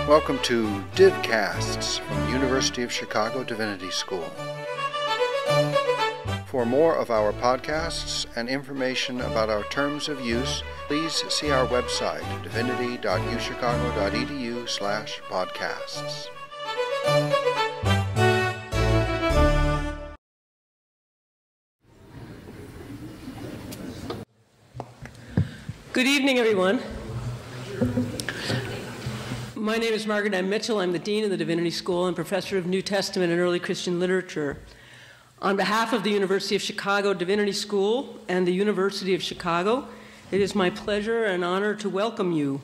Welcome to Divcasts from the University of Chicago Divinity School. For more of our podcasts and information about our terms of use, please see our website, divinity.uchicago.edu/podcasts. Good evening, everyone. My name is Margaret M. Mitchell. I'm the Dean of the Divinity School and Professor of New Testament and Early Christian Literature. On behalf of the University of Chicago Divinity School and the University of Chicago, it is my pleasure and honor to welcome you,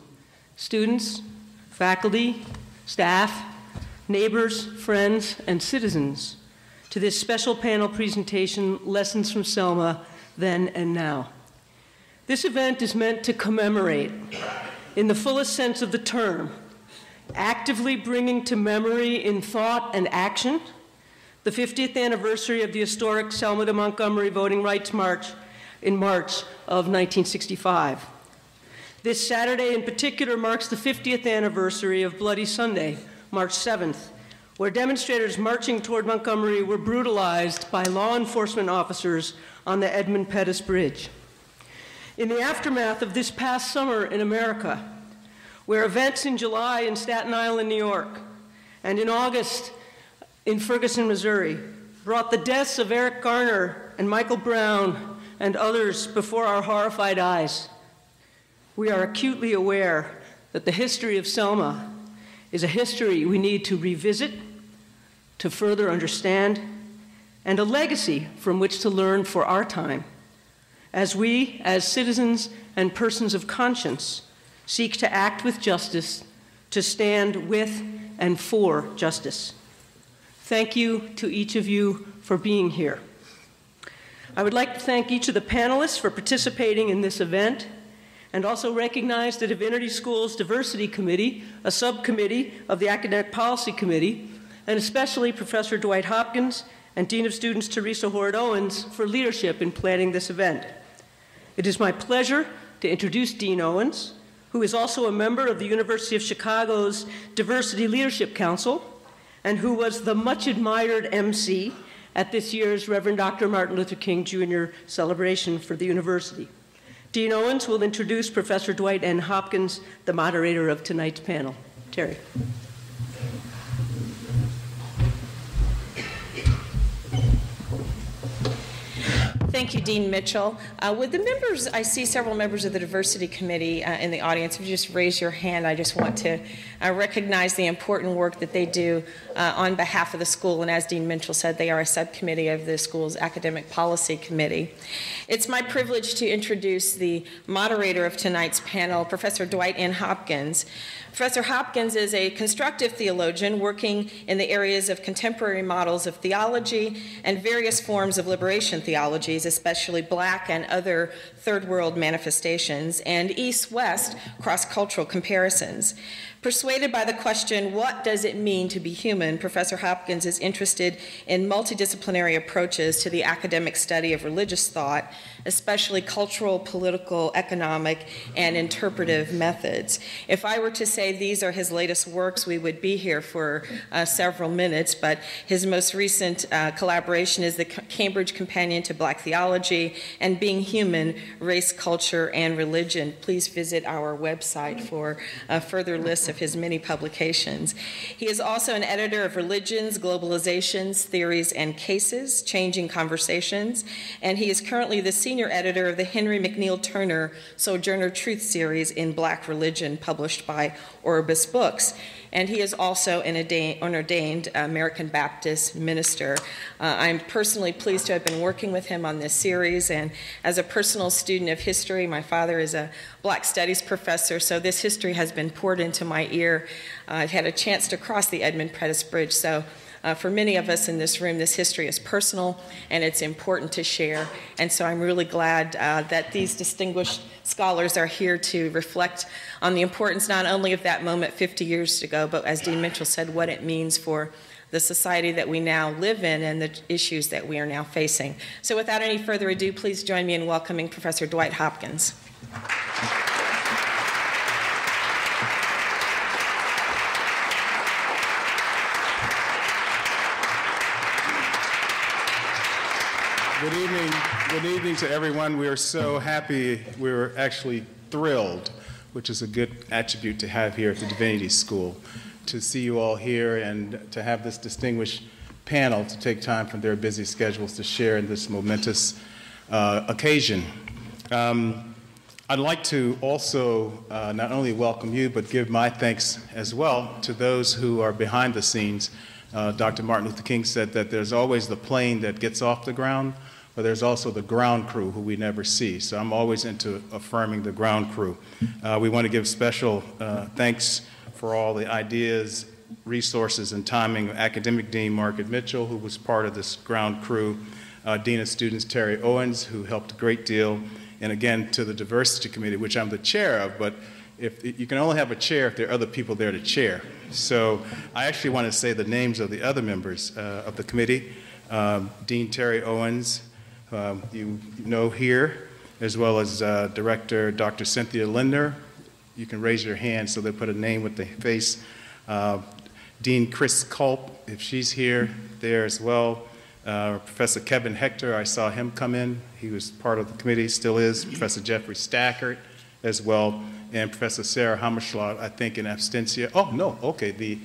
students, faculty, staff, neighbors, friends, and citizens, to this special panel presentation, Lessons from Selma, Then and Now. This event is meant to commemorate, in the fullest sense of the term, actively bringing to memory in thought and action the 50th anniversary of the historic Selma to Montgomery Voting Rights March in March of 1965. This Saturday in particular marks the 50th anniversary of Bloody Sunday, March 7th, where demonstrators marching toward Montgomery were brutalized by law enforcement officers on the Edmund Pettus Bridge. In the aftermath of this past summer in America, where events in July in Staten Island, New York, and in August in Ferguson, Missouri, brought the deaths of Eric Garner and Michael Brown and others before our horrified eyes, we are acutely aware that the history of Selma is a history we need to revisit, to further understand, and a legacy from which to learn for our time, as we, as citizens and persons of conscience, seek to act with justice, to stand with and for justice. Thank you to each of you for being here. I would like to thank each of the panelists for participating in this event, and also recognize the Divinity School's Diversity Committee, a subcommittee of the Academic Policy Committee, and especially Professor Dwight Hopkins and Dean of Students Teresa Hord-Owens for leadership in planning this event. It is my pleasure to introduce Dean Owens, who is also a member of the University of Chicago's Diversity Leadership Council, and who was the much admired MC at this year's Reverend Dr. Martin Luther King Jr. celebration for the university. Dean Owens will introduce Professor Dwight N. Hopkins, the moderator of tonight's panel. Terry. Thank you, Dean Mitchell. With the members, I see several members of the Diversity Committee in the audience. If you just raise your hand, I just want to recognize the important work that they do on behalf of the school. And as Dean Mitchell said, they are a subcommittee of the school's Academic Policy Committee. It's my privilege to introduce the moderator of tonight's panel, Professor Dwight N. Hopkins. Professor Hopkins is a constructive theologian working in the areas of contemporary models of theology and various forms of liberation theologies, especially Black and other third world manifestations, and East-West cross-cultural comparisons. Persuaded by the question, what does it mean to be human, Professor Hopkins is interested in multidisciplinary approaches to the academic study of religious thought, especially cultural, political, economic, and interpretive methods. If I were to say these are his latest works, we would be here for several minutes, but his most recent collaboration is the Cambridge Companion to Black Theology and Being Human, Race, Culture, and Religion. Please visit our website for a further list of his many publications. He is also an editor of Religions, Globalizations, Theories, and Cases, Changing Conversations, and he is currently the senior editor of the Henry McNeil Turner Sojourner Truth series in Black Religion, published by Orbis Books. And he is also an ordained American Baptist minister. I'm personally pleased to have been working with him on this series, and as a personal student of history, my father is a Black Studies professor, so this history has been poured into my ear. I've had a chance to cross the Edmund Pettus Bridge, so for many of us in this room, this history is personal and it's important to share. And so I'm really glad that these distinguished scholars are here to reflect on the importance not only of that moment 50 years ago, but as Dean Mitchell said, what it means for the society that we now live in and the issues that we are now facing. So without any further ado, please join me in welcoming Professor Dwight Hopkins. Good evening to everyone. We are so happy. We're actually thrilled, which is a good attribute to have here at the Divinity School, to see you all here and to have this distinguished panel to take time from their busy schedules to share in this momentous occasion. I'd like to also not only welcome you, but give my thanks as well to those who are behind the scenes. Dr. Martin Luther King said that there's always the plane that gets off the ground, but there's also the ground crew who we never see. So I'm always into affirming the ground crew. We want to give special thanks for all the ideas, resources, and timing of Academic Dean Margaret Mitchell, who was part of this ground crew, Dean of Students Terry Owens, who helped a great deal, and again to the Diversity Committee, which I'm the chair of, but if you can only have a chair if there are other people there to chair. So I actually want to say the names of the other members of the committee. Dean Terry Owens, you know here, as well as Director Dr. Cynthia Lindner. You can raise your hand so they put a name with the face. Dean Chris Culp, if she's here, there as well. Professor Kevin Hector, I saw him come in. He was part of the committee, still is. Professor Jeffrey Stackert as well. And Professor Sarah Hammerschlag, I think in absentia. Oh, no, okay.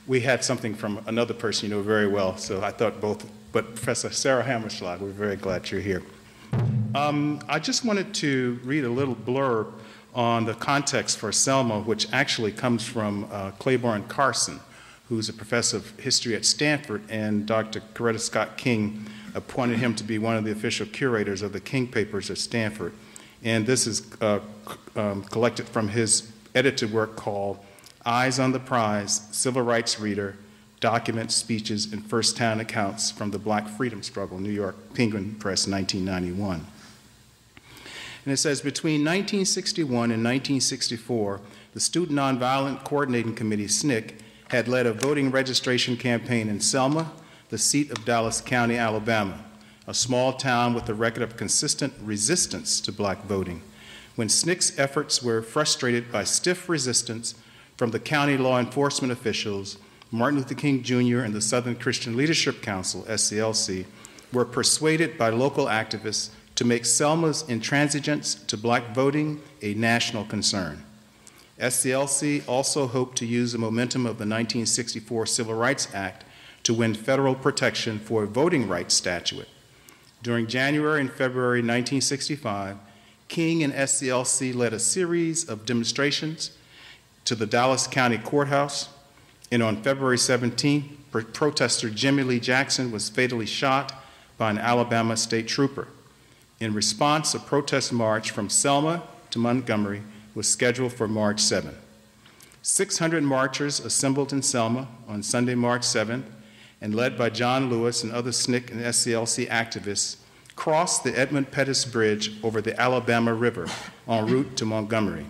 We had something from another person you know very well, so I thought both. But Professor Sarah Hammerschlag, we're very glad you're here. I just wanted to read a little blurb on the context for Selma, which actually comes from Claiborne Carson, who's a professor of history at Stanford, and Dr. Coretta Scott King appointed him to be one of the official curators of the King Papers at Stanford. And this is collected from his edited work called Eyes on the Prize, Civil Rights Reader, Documents, Speeches, and First-Hand Accounts from the Black Freedom Struggle, New York, Penguin Press, 1991. And it says, between 1961 and 1964, the Student Nonviolent Coordinating Committee, SNCC, had led a voting registration campaign in Selma, the seat of Dallas County, Alabama, a small town with a record of consistent resistance to black voting. When SNCC's efforts were frustrated by stiff resistance from the county law enforcement officials, Martin Luther King Jr. and the Southern Christian Leadership Council, SCLC, were persuaded by local activists to make Selma's intransigence to black voting a national concern. SCLC also hoped to use the momentum of the 1964 Civil Rights Act to win federal protection for a voting rights statute. During January and February 1965, King and SCLC led a series of demonstrations to the Dallas County Courthouse, and on February 17, protester Jimmy Lee Jackson was fatally shot by an Alabama state trooper. In response, a protest march from Selma to Montgomery was scheduled for March 7. 600 marchers assembled in Selma on Sunday, March 7th, and led by John Lewis and other SNCC and SCLC activists, crossed the Edmund Pettus Bridge over the Alabama River en route to Montgomery.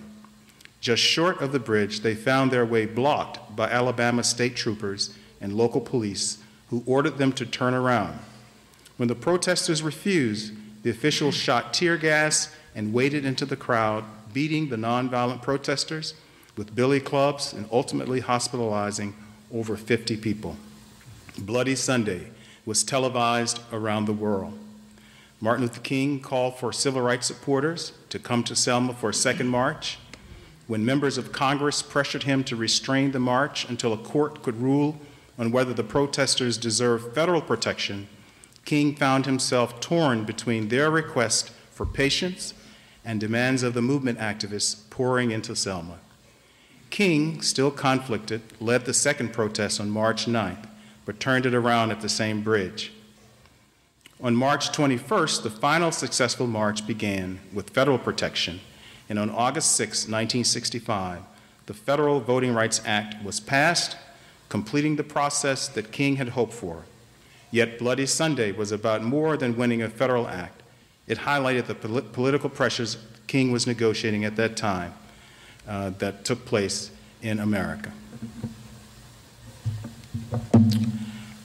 Just short of the bridge, they found their way blocked by Alabama state troopers and local police, who ordered them to turn around. When the protesters refused, the officials shot tear gas and waded into the crowd, beating the nonviolent protesters with billy clubs and ultimately hospitalizing over 50 people. Bloody Sunday was televised around the world. Martin Luther King called for civil rights supporters to come to Selma for a second march. When members of Congress pressured him to restrain the march until a court could rule on whether the protesters deserved federal protection, King found himself torn between their request for patience and demands of the movement activists pouring into Selma. King, still conflicted, led the second protest on March 9th, but turned it around at the same bridge. On March 21st, the final successful march began with federal protection, and on August 6, 1965, the Federal Voting Rights Act was passed, completing the process that King had hoped for. Yet Bloody Sunday was about more than winning a federal act. It highlighted the political pressures King was negotiating at that time that took place in America.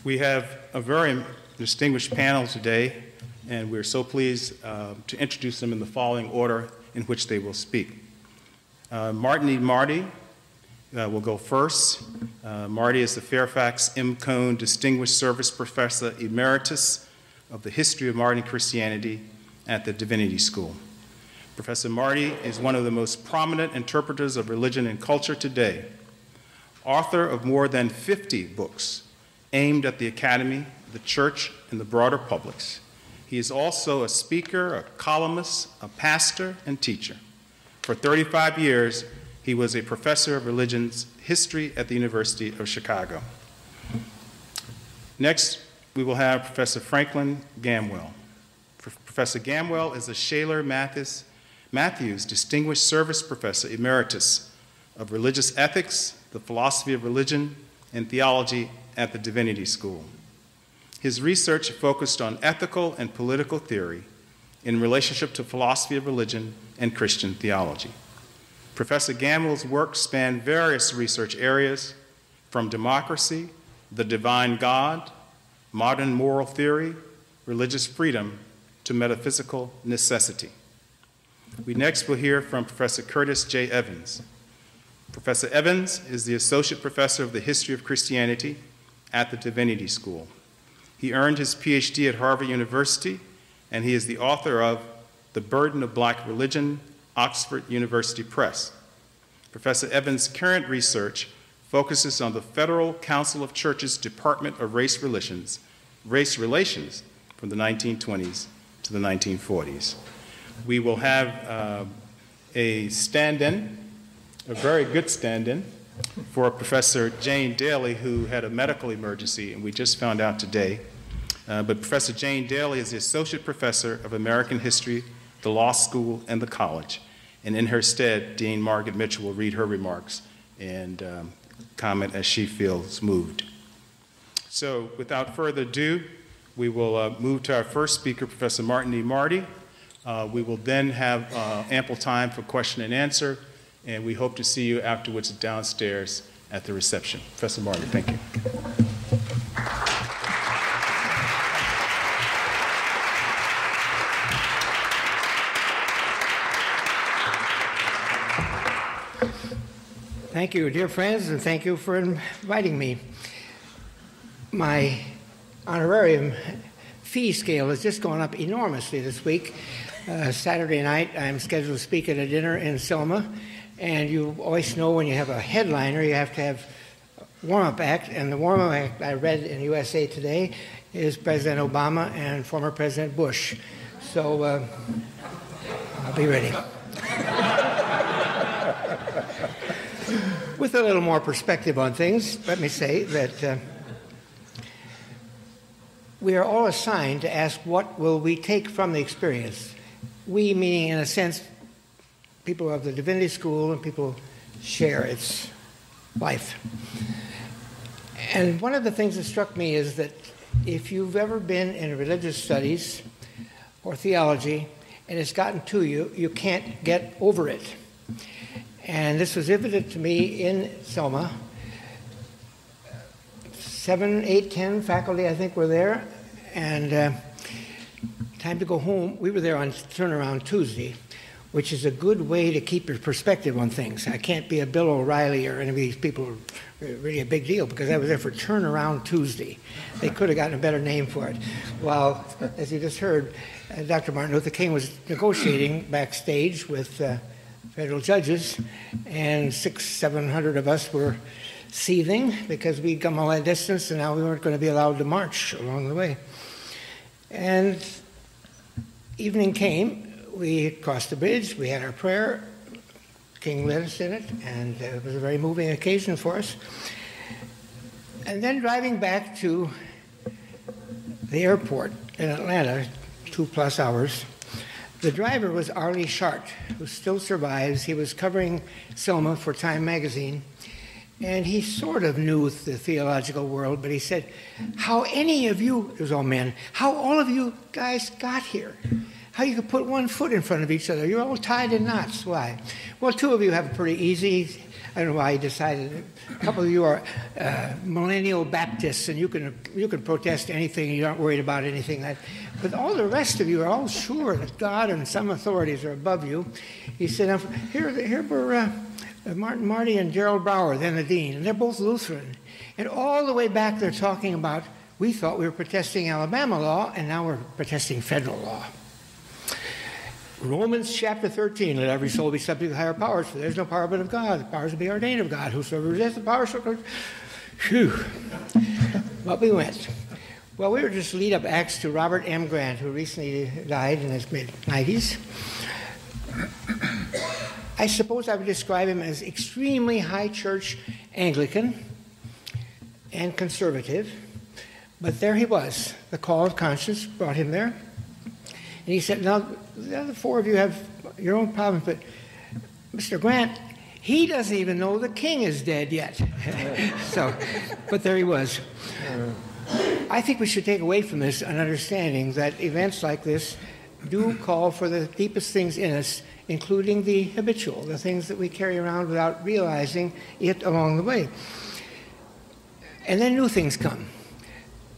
We have a very distinguished panel today, and we're so pleased to introduce them in the following order in which they will speak. Marty will go first. Marty is the Fairfax M. Cone Distinguished Service Professor Emeritus of the history of modern Christianity at the Divinity School. Professor Marty is one of the most prominent interpreters of religion and culture today, author of more than 50 books aimed at the academy, the church, and the broader publics. He is also a speaker, a columnist, a pastor, and teacher. For 35 years, he was a professor of religion's history at the University of Chicago. Next, we will have Professor Franklin Gamwell. Professor Gamwell is a Shaler Matthews Distinguished Service Professor Emeritus of Religious Ethics, the Philosophy of Religion, and Theology at the Divinity School. His research focused on ethical and political theory in relationship to philosophy of religion and Christian theology. Professor Gamwell's work spanned various research areas, from democracy, the divine God, modern moral theory, religious freedom, to metaphysical necessity. We next will hear from Professor Curtis J. Evans. Professor Evans is the Associate Professor of the History of Christianity at the Divinity School. He earned his PhD at Harvard University, and he is the author of The Burden of Black Religion, Oxford University Press. Professor Evans' current research focuses on the Federal Council of Churches Department of Race Relations from the 1920s to the 1940s. We will have a stand-in, a very good stand-in, for Professor Jane Dailey, who had a medical emergency, and we just found out today. But Professor Jane Dailey is the Associate Professor of American History, the Law School, and the College. And in her stead, Dean Margaret Mitchell will read her remarks and comment as she feels moved. So without further ado, we will move to our first speaker, Professor Martin E. Marty. We will then have ample time for question and answer, and we hope to see you afterwards downstairs at the reception. Professor Marty, thank you. Thank you, dear friends, and thank you for inviting me. My honorarium fee scale has just gone up enormously this week. Saturday night, I'm scheduled to speak at a dinner in Selma, and you always know when you have a headliner, you have to have a warm-up act, and the warm-up act I read in USA Today is President Obama and former President Bush. So I'll be ready. With a little more perspective on things, let me say that we are all assigned to ask, what will we take from the experience? We, meaning in a sense, people of the Divinity School and people share its life. And one of the things that struck me is that if you've ever been in religious studies or theology and it's gotten to you, you can't get over it. And this was evident to me in Selma. 7, 8, 10 faculty, I think, were there. And time to go home. We were there on turnaround Tuesday, which is a good way to keep your perspective on things. I can't be a Bill O'Reilly or any of these people, really a big deal, because I was there for turnaround Tuesday. They could have gotten a better name for it. Well, as you just heard, Dr. Martin Luther King was negotiating backstage with federal judges, and 600-700 of us were seething because we'd come all that distance and now we weren't going to be allowed to march along the way. And evening came, we crossed the bridge, we had our prayer, King led us in it, and it was a very moving occasion for us. And then driving back to the airport in Atlanta, 2+ hours, the driver was Arlie Shart, who still survives. He was covering Selma for Time magazine, and he sort of knew the theological world, but he said, how any of you, it was all men, how all of you guys got here, how you could put one foot in front of each other. You're all tied in knots. Why? Well, 2 of you have it pretty easy. I don't know why he decided. A couple of you are millennial Baptists, and you can protest anything. You aren't worried about anything. But all the rest of you are all sure that God and some authorities are above you. He said, here were Martin Marty and Gerald Brower, then the dean, and they're both Lutheran. And all the way back, they're talking about we thought we were protesting Alabama law, and now we're protesting federal law. Romans chapter 13, let every soul be subject to higher powers, for there's no power but of God. The powers will be ordained of God. Whosoever resists the power shall... Phew. But we went. Well, we were just to lead up Acts to Robert M. Grant, who recently died in his mid-90s. I suppose I would describe him as extremely high church Anglican and conservative. But there he was. The call of conscience brought him there. And he said, now, the other four of you have your own problems, but Mr. Grant, he doesn't even know the king is dead yet. But there he was. I think we should take away from this an understanding that events like this do call for the deepest things in us, including the habitual, the things that we carry around without realizing it along the way. And then new things come.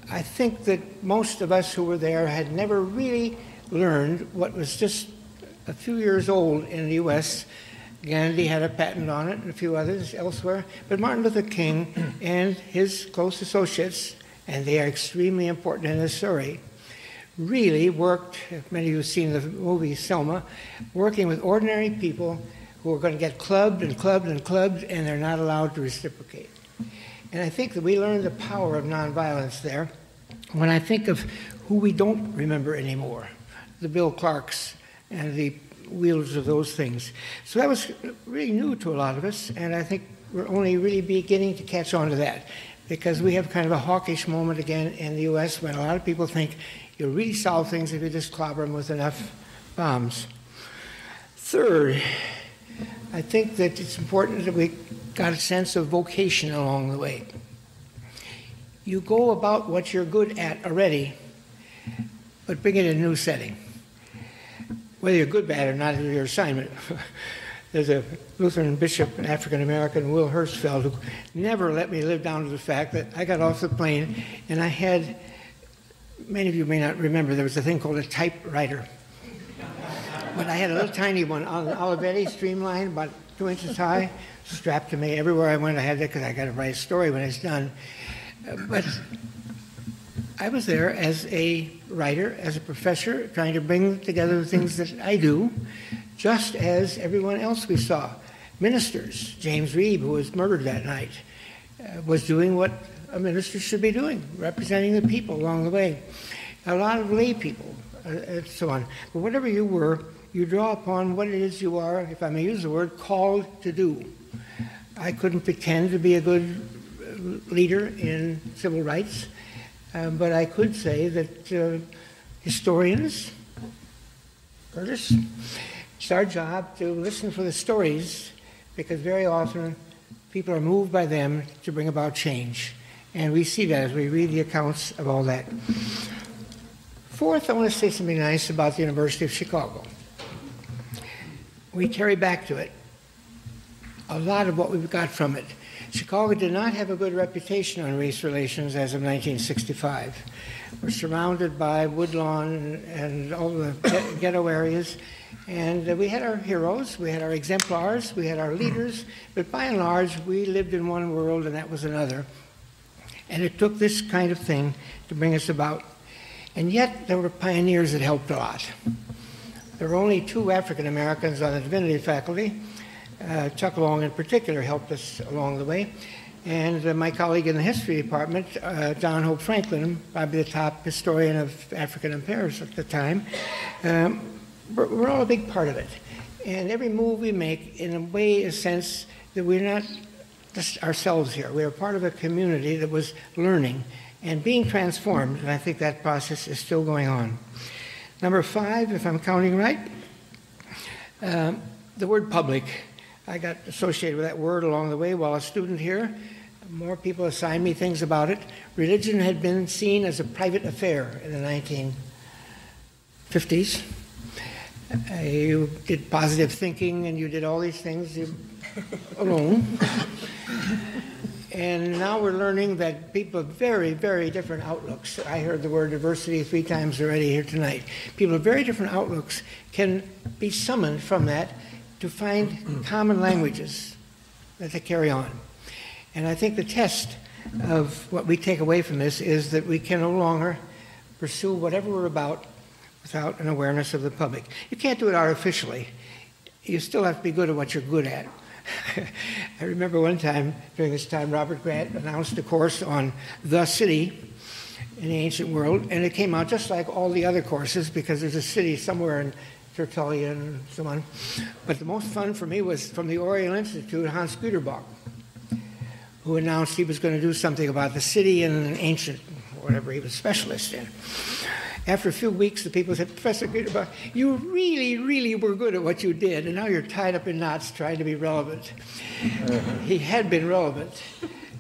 I think that most of us who were there had never really learned what was just a few years old in the U.S. Gandhi had a patent on it and a few others elsewhere. But Martin Luther King and his close associates, and they are extremely important in this story, really worked, many of you have seen the movie Selma, working with ordinary people who are going to get clubbed and clubbed and clubbed, and they're not allowed to reciprocate. And I think that we learned the power of nonviolence there. When I think of who we don't remember anymore, the Bill Clarks and the wheels of those things. So that was really new to a lot of us, and I think we're only really beginning to catch on to that, because we have kind of a hawkish moment again in the U.S. when a lot of people think you'll really solve things if you just clobber them with enough bombs. Third, I think that it's important that we got a sense of vocation along the way. You go about what you're good at already, but bring it in a new setting. Whether you're good, bad, or not is your assignment. There's a Lutheran bishop, an African-American, Will Hirschfeld, who never let me live down to the fact that I got off the plane and I had, many of you may not remember, there was a thing called a typewriter. But I had a little tiny one on Olivetti, streamlined, about 2 inches high, strapped to me. Everywhere I went, I had that because I got to write a story when it's done. But I was there as a writer, as a professor, trying to bring together the things that I do, just as everyone else we saw. Ministers, James Reeb, who was murdered that night, was doing what a minister should be doing, representing the people along the way. A lot of lay people, and so on. But whatever you were, you draw upon what it is you are, if I may use the word, called to do. I couldn't pretend to be a good leader in civil rights, but I could say that historians, Curtis, it's our job to listen for the stories, because very often people are moved by them to bring about change. And we see that as we read the accounts of all that. Fourth, I want to say something nice about the University of Chicago. We carry back to it a lot of what we've got from it. Chicago did not have a good reputation on race relations as of 1965. We're surrounded by Woodlawn and all the ghetto areas, and we had our heroes, we had our exemplars, we had our leaders, but by and large, we lived in one world and that was another. And it took this kind of thing to bring us about. And yet, there were pioneers that helped a lot. There were only 2 African Americans on the divinity faculty. Chuck Long in particular helped us along the way. And my colleague in the history department, John Hope Franklin, probably the top historian of African affairs at the time, we're all a big part of it. And every move we make, in a way, a sense that we're not just ourselves here. We're part of a community that was learning and being transformed, and I think that process is still going on. Number 5, if I'm counting right, the word public. I got associated with that word along the way while a student here. More people assigned me things about it. Religion had been seen as a private affair in the 1950s. You did positive thinking and you did all these things alone. And now we're learning that people have very, very different outlooks. I heard the word diversity 3 times already here tonight. People with very different outlooks can be summoned from that to find common languages that they carry on. And I think the test of what we take away from this is that we can no longer pursue whatever we're about without an awareness of the public. You can't do it artificially. You still have to be good at what you're good at. I remember one time, during this time, Robert Grant announced a course on the city in the ancient world, and it came out just like all the other courses because there's a city somewhere in Tertullian and so on. But the most fun for me was from the Oriental Institute, Hans Güterbach, who announced he was going to do something about the city and ancient, whatever he was specialist in. After a few weeks, the people said, Professor Güterbach, you really, really were good at what you did, and now you're tied up in knots trying to be relevant. He had been relevant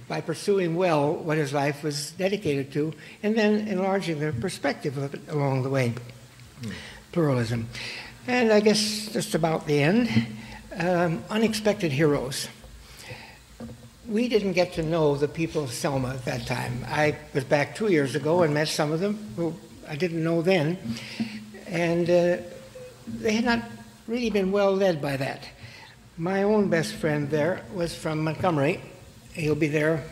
by pursuing well what his life was dedicated to, and then enlarging the perspective of it along the way. Pluralism. And I guess just about the end, unexpected heroes. We didn't get to know the people of Selma at that time. I was back 2 years ago and met some of them who I didn't know then, and they had not really been well led by that. My own best friend there was from Montgomery. He'll be there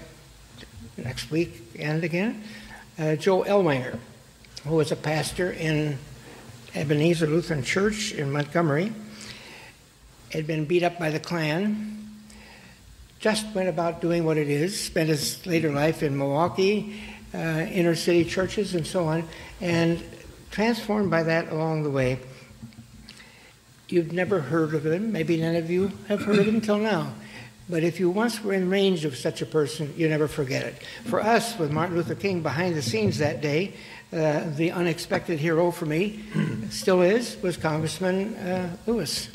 next week and again. Joe Ellwanger, who was a pastor in Ebenezer Lutheran Church in Montgomery, had been beat up by the Klan, just went about doing what it is, spent his later life in Milwaukee, inner city churches and so on, and transformed by that along the way. You've never heard of him, maybe none of you have heard of him until now. But if you once were in range of such a person, you never forget it. For us, with Martin Luther King behind the scenes that day, the unexpected hero for me, still is, was Congressman Lewis.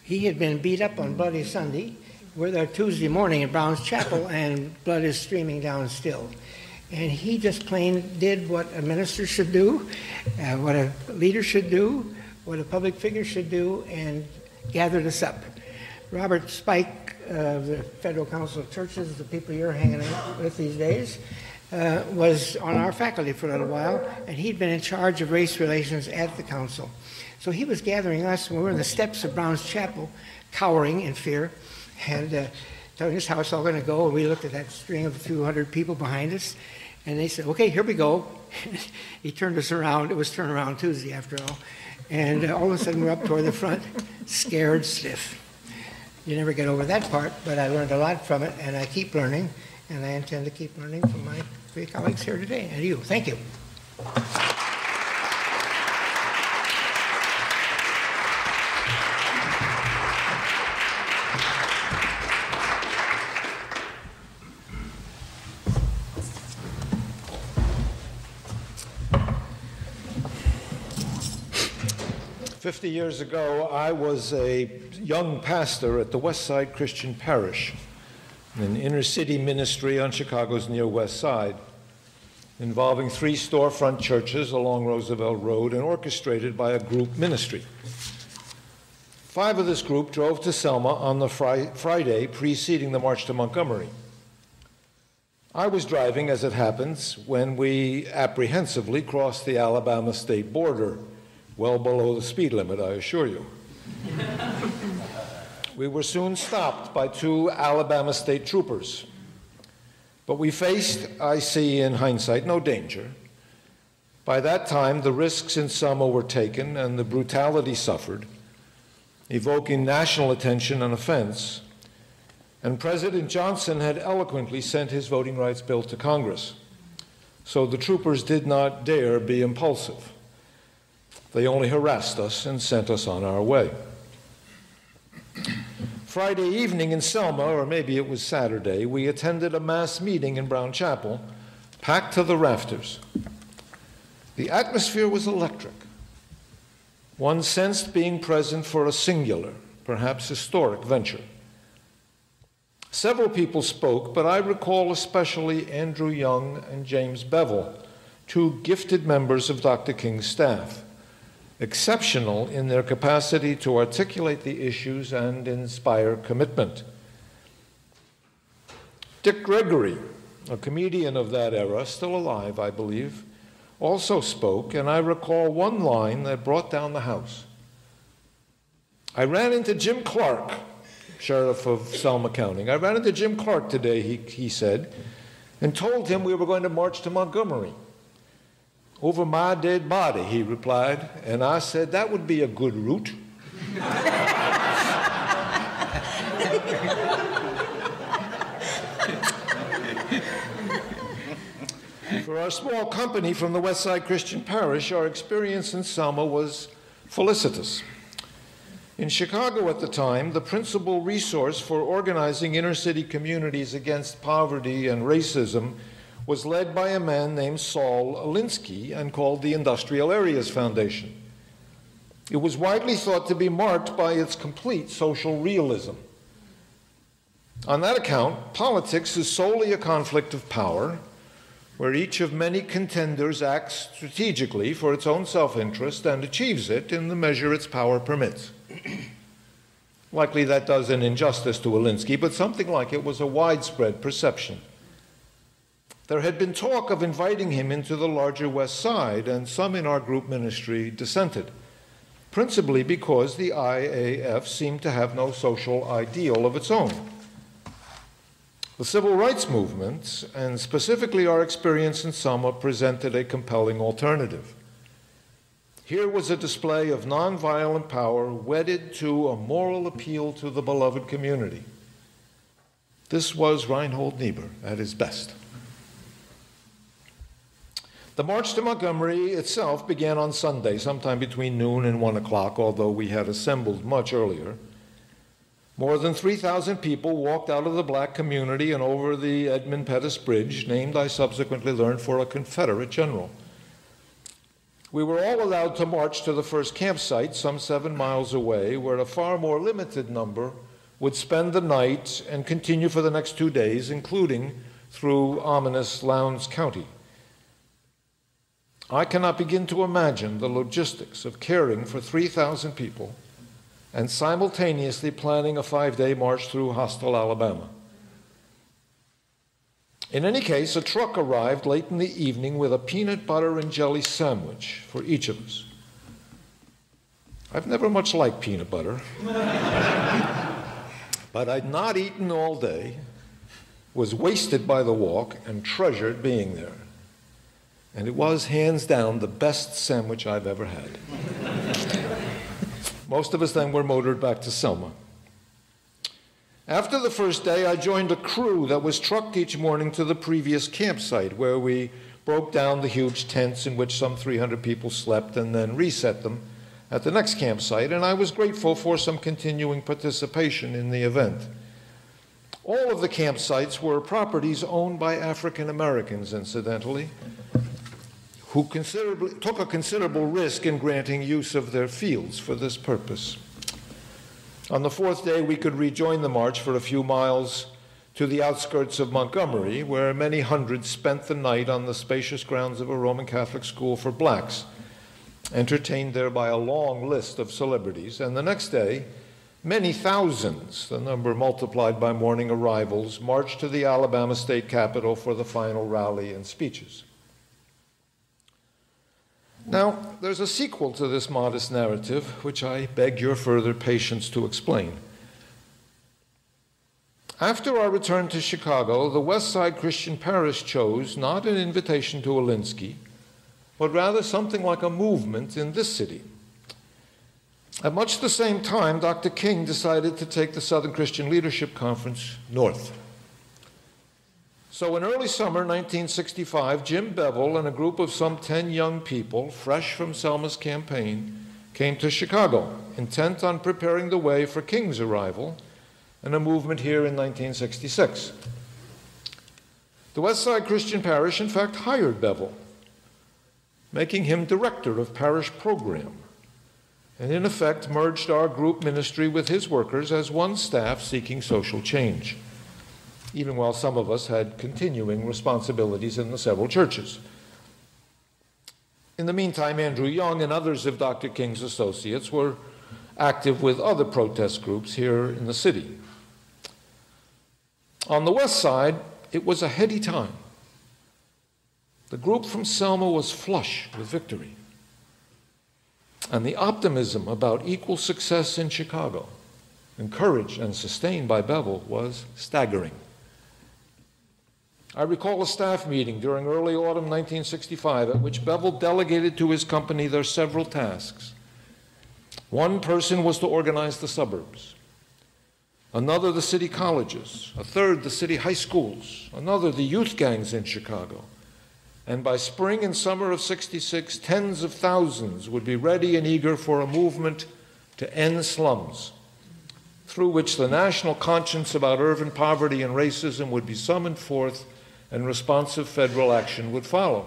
He had been beat up on Bloody Sunday. We're there Tuesday morning at Brown's Chapel, and blood is streaming down still. And he just plain did what a minister should do, what a leader should do, what a public figure should do, and gathered us up. Robert Spike of the Federal Council of Churches, the people you're hanging out with these days, was on our faculty for a little while, and he'd been in charge of race relations at the council. So he was gathering us when we were in the steps of Brown's Chapel, cowering in fear, and telling us how it's all going to go. And we looked at that string of a few hundred people behind us, and they said, okay, here we go. He turned us around. It was Turnaround Tuesday, after all. And all of a sudden, we're up toward the front, scared stiff. You never get over that part, but I learned a lot from it, and I keep learning, and I intend to keep learning from my three colleagues here today, and you. Thank you. 50 years ago, I was a young pastor at the Westside Christian Parish, an inner-city ministry on Chicago's near West Side, involving 3 storefront churches along Roosevelt Road and orchestrated by a group ministry. 5 of this group drove to Selma on the Friday preceding the march to Montgomery. I was driving, as it happens, when we apprehensively crossed the Alabama state border, well below the speed limit, I assure you. We were soon stopped by 2 Alabama state troopers. But we faced, I see in hindsight, no danger. By that time, the risks in Selma were taken and the brutality suffered, evoking national attention and offense. And President Johnson had eloquently sent his voting rights bill to Congress. So the troopers did not dare be impulsive. They only harassed us and sent us on our way. Friday evening in Selma, or maybe it was Saturday, we attended a mass meeting in Brown Chapel, packed to the rafters. The atmosphere was electric. One sensed being present for a singular, perhaps historic venture. Several people spoke, but I recall especially Andrew Young and James Bevel, 2 gifted members of Dr. King's staff, exceptional in their capacity to articulate the issues and inspire commitment. Dick Gregory, a comedian of that era, still alive, I believe, also spoke, and I recall one line that brought down the house. I ran into Jim Clark, sheriff of Selma County. I ran into Jim Clark today, he said, and told him we were going to march to Montgomery. "Over my dead body," he replied, and I said, "That would be a good route." For our small company from the Westside Christian Parish, our experience in Selma was felicitous. In Chicago at the time, the principal resource for organizing inner-city communities against poverty and racism was led by a man named Saul Alinsky and called the Industrial Areas Foundation. It was widely thought to be marked by its complete social realism. On that account, politics is solely a conflict of power, where each of many contenders acts strategically for its own self-interest and achieves it in the measure its power permits. Likely that does an injustice to Alinsky, but something like it was a widespread perception. There had been talk of inviting him into the larger West Side, and some in our group ministry dissented, principally because the IAF seemed to have no social ideal of its own. The civil rights movement, and specifically our experience in Selma, presented a compelling alternative. Here was a display of nonviolent power wedded to a moral appeal to the beloved community. This was Reinhold Niebuhr at his best. The march to Montgomery itself began on Sunday, sometime between noon and 1 o'clock, although we had assembled much earlier. More than 3,000 people walked out of the black community and over the Edmund Pettus Bridge, named, I subsequently learned, for a Confederate general. We were all allowed to march to the first campsite, some 7 miles away, where a far more limited number would spend the night and continue for the next 2 days, including through ominous Lowndes County. I cannot begin to imagine the logistics of caring for 3,000 people and simultaneously planning a 5-day march through hostile Alabama. In any case, a truck arrived late in the evening with a peanut butter and jelly sandwich for each of us. I've never much liked peanut butter, but I'd not eaten all day, was wasted by the walk, and treasured being there. And it was, hands down, the best sandwich I've ever had. Most of us then were motored back to Selma. After the first day, I joined a crew that was trucked each morning to the previous campsite, where we broke down the huge tents in which some 300 people slept and then reset them at the next campsite, and I was grateful for some continuing participation in the event. All of the campsites were properties owned by African Americans, incidentally, who took a considerable risk in granting use of their fields for this purpose. On the fourth day, we could rejoin the march for a few miles to the outskirts of Montgomery, where many hundreds spent the night on the spacious grounds of a Roman Catholic school for blacks, entertained there by a long list of celebrities. And the next day, many thousands, the number multiplied by morning arrivals, marched to the Alabama state capitol for the final rally and speeches. Now, there's a sequel to this modest narrative, which I beg your further patience to explain. After our return to Chicago, the Westside Christian Parish chose not an invitation to Alinsky, but rather something like a movement in this city. At much the same time, Dr. King decided to take the Southern Christian Leadership Conference north. So in early summer 1965, Jim Bevel and a group of some 10 young people, fresh from Selma's campaign, came to Chicago, intent on preparing the way for King's arrival and a movement here in 1966. The Westside Christian Parish, in fact, hired Bevel, making him director of parish program, and in effect merged our group ministry with his workers as one staff seeking social change, even while some of us had continuing responsibilities in the several churches. In the meantime, Andrew Young and others of Dr. King's associates were active with other protest groups here in the city. On the west side, it was a heady time. The group from Selma was flush with victory, and the optimism about equal success in Chicago, encouraged and sustained by Bevel, was staggering. I recall a staff meeting during early autumn 1965 at which Bevel delegated to his company their several tasks. One person was to organize the suburbs, another the city colleges, a third the city high schools, another the youth gangs in Chicago. And by spring and summer of '66, tens of thousands would be ready and eager for a movement to end slums, through which the national conscience about urban poverty and racism would be summoned forth and responsive federal action would follow.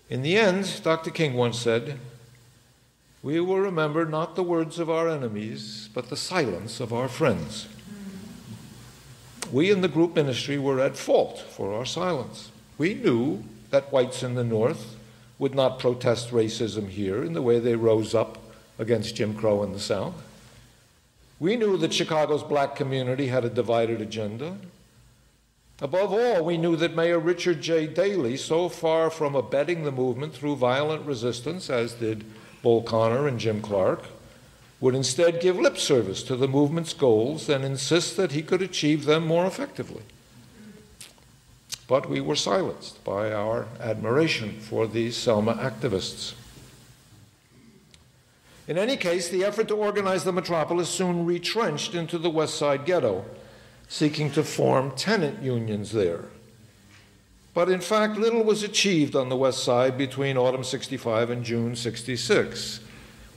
In the end, Dr. King once said, "We will remember not the words of our enemies, but the silence of our friends." We in the group ministry were at fault for our silence. We knew that whites in the North would not protest racism here in the way they rose up against Jim Crow in the South. We knew that Chicago's black community had a divided agenda. Above all, we knew that Mayor Richard J. Dailey, so far from abetting the movement through violent resistance, as did Bull Connor and Jim Clark, would instead give lip service to the movement's goals and insist that he could achieve them more effectively. But we were silenced by our admiration for these Selma activists. In any case, the effort to organize the metropolis soon retrenched into the West Side ghetto, seeking to form tenant unions there. But in fact, little was achieved on the West Side between autumn '65 and June '66,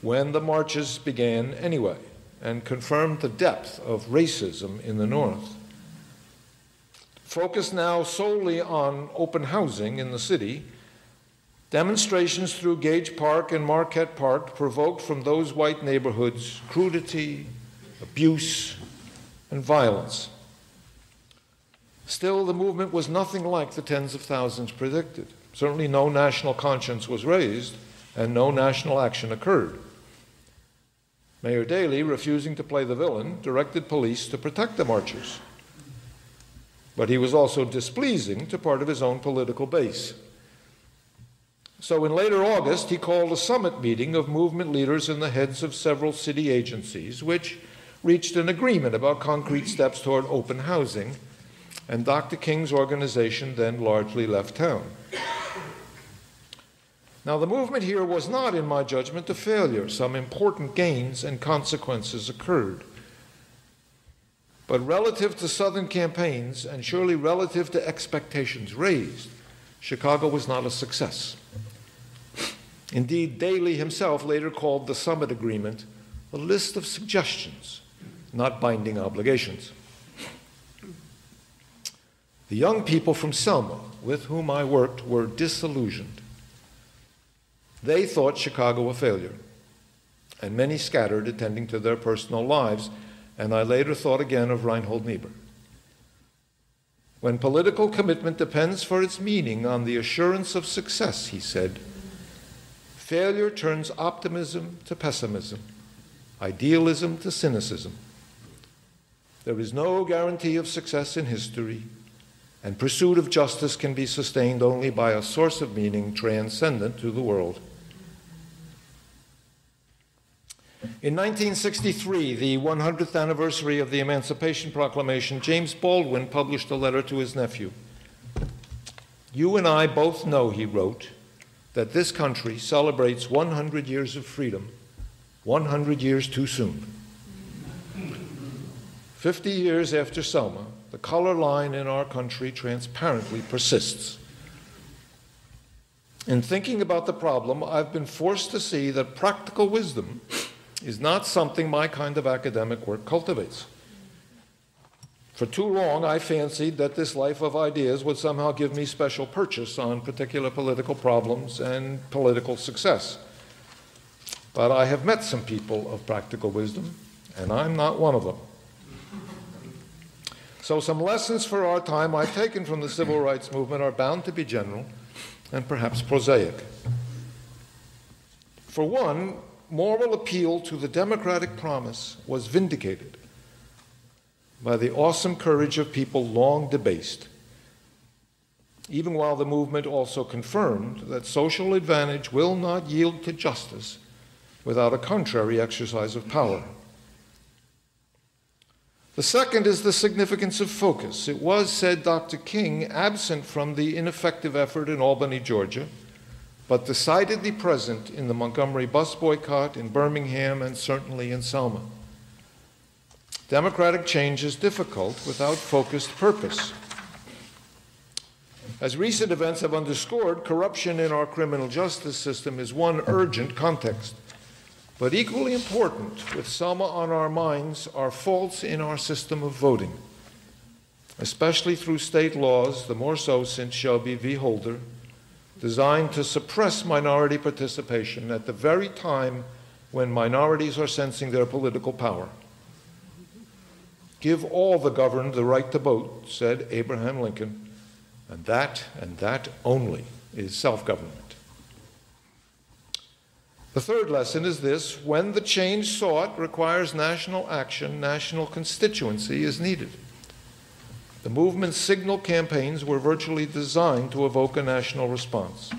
when the marches began anyway and confirmed the depth of racism in the North. Focused now solely on open housing in the city, demonstrations through Gage Park and Marquette Park provoked from those white neighborhoods crudity, abuse, and violence. Still, the movement was nothing like the tens of thousands predicted. Certainly no national conscience was raised, and no national action occurred. Mayor Dailey, refusing to play the villain, directed police to protect the marchers. But he was also displeasing to part of his own political base. So in later August, he called a summit meeting of movement leaders and the heads of several city agencies, which reached an agreement about concrete steps toward open housing, and Dr. King's organization then largely left town. Now, the movement here was not, in my judgment, a failure. Some important gains and consequences occurred. But relative to Southern campaigns, and surely relative to expectations raised, Chicago was not a success. Indeed, Dailey himself later called the summit agreement a list of suggestions, not binding obligations. The young people from Selma, with whom I worked, were disillusioned. They thought Chicago a failure, and many scattered, attending to their personal lives, and I later thought again of Reinhold Niebuhr. When political commitment depends for its meaning on the assurance of success, he said, failure turns optimism to pessimism, idealism to cynicism. There is no guarantee of success in history, and pursuit of justice can be sustained only by a source of meaning transcendent to the world. In 1963, the 100th anniversary of the Emancipation Proclamation, James Baldwin published a letter to his nephew. "You and I both know," he wrote, "that this country celebrates 100 years of freedom, 100 years too soon." 50 years after Selma, the color line in our country transparently persists. In thinking about the problem, I've been forced to see that practical wisdom is not something my kind of academic work cultivates. For too long, I fancied that this life of ideas would somehow give me special purchase on particular political problems and political success. But I have met some people of practical wisdom, and I'm not one of them. So some lessons for our time I've taken from the civil rights movement are bound to be general and perhaps prosaic. For one, moral appeal to the democratic promise was vindicated by the awesome courage of people long debased, even while the movement also confirmed that social advantage will not yield to justice without a contrary exercise of power. The second is the significance of focus. It was, said Dr. King, absent from the ineffective effort in Albany, Georgia, but decidedly present in the Montgomery bus boycott, in Birmingham, and certainly in Selma. Democratic change is difficult without focused purpose. As recent events have underscored, corruption in our criminal justice system is one urgent context. But equally important, with Selma on our minds, are faults in our system of voting, especially through state laws, the more so since Shelby v. Holder, designed to suppress minority participation at the very time when minorities are sensing their political power. Give all the governed the right to vote, said Abraham Lincoln, and that only is self-government. The third lesson is this: when the change sought requires national action, national constituency is needed. The movement's signal campaigns were virtually designed to evoke a national response.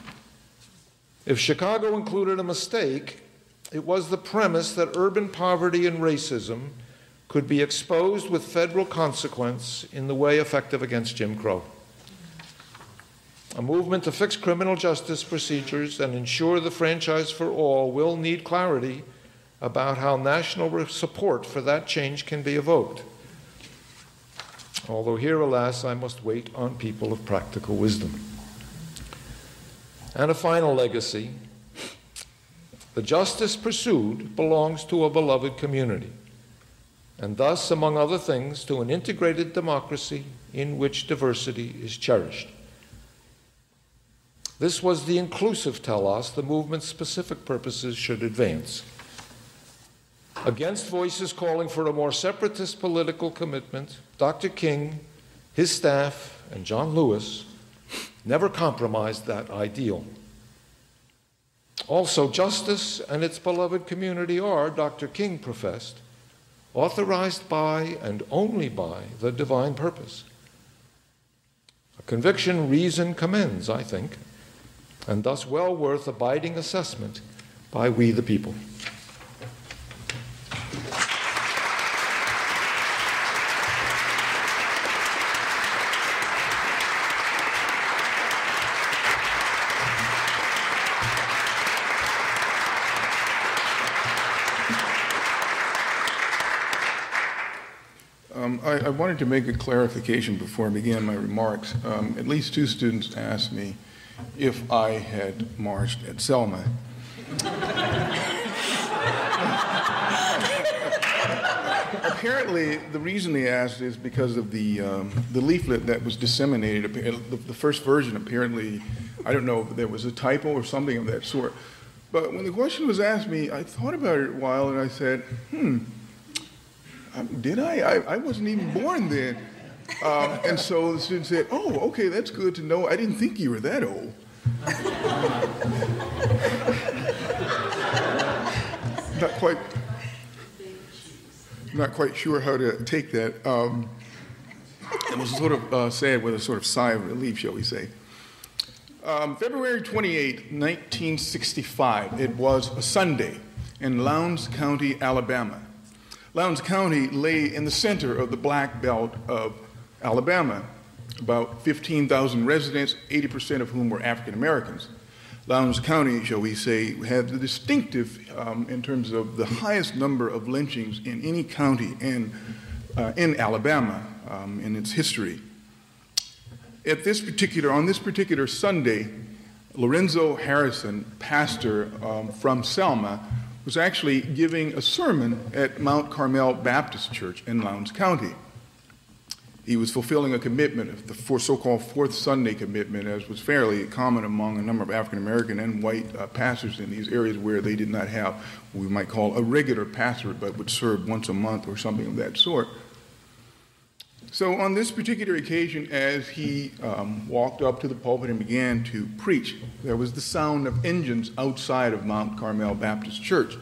If Chicago included a mistake, it was the premise that urban poverty and racism could be exposed with federal consequence in the way effective against Jim Crow. A movement to fix criminal justice procedures and ensure the franchise for all will need clarity about how national support for that change can be evoked. Although here, alas, I must wait on people of practical wisdom. And a final legacy: the justice pursued belongs to a beloved community, and thus, among other things, to an integrated democracy in which diversity is cherished. This was the inclusive telos the movement's specific purposes should advance. Against voices calling for a more separatist political commitment, Dr. King, his staff, and John Lewis never compromised that ideal. Also, justice and its beloved community are, Dr. King professed, authorized by and only by the divine purpose. A conviction reason commends, I think, and thus well worth abiding assessment by we the people. I wanted to make a clarification before I began my remarks. At least two students asked me if I had marched at Selma. Apparently, the reason they asked is because of the leaflet that was disseminated. The first version, apparently, I don't know if there was a typo or something of that sort. But when the question was asked me, I thought about it a while, and I said, did I? I wasn't even born then. And so the student said, oh, okay, that's good to know. I didn't think you were that old. Not quite sure how to take that. It was sort of said with a sort of sigh of relief, shall we say. February 28, 1965, it was a Sunday in Lowndes County, Alabama. Lowndes County lay in the center of the Black Belt of Alabama, about 15,000 residents, 80% of whom were African Americans. Lowndes County, shall we say, had the distinctive, in terms of the highest number of lynchings in any county in Alabama in its history. On this particular Sunday, Lorenzo Harrison, pastor from Selma, was actually giving a sermon at Mount Carmel Baptist Church in Lowndes County. He was fulfilling a commitment, the so-called Fourth Sunday commitment, as was fairly common among a number of African American and white pastors in these areas where they did not have what we might call a regular pastorate, but would serve once a month or something of that sort. So on this particular occasion, as he walked up to the pulpit and began to preach, there was the sound of engines outside of Mount Carmel Baptist Church.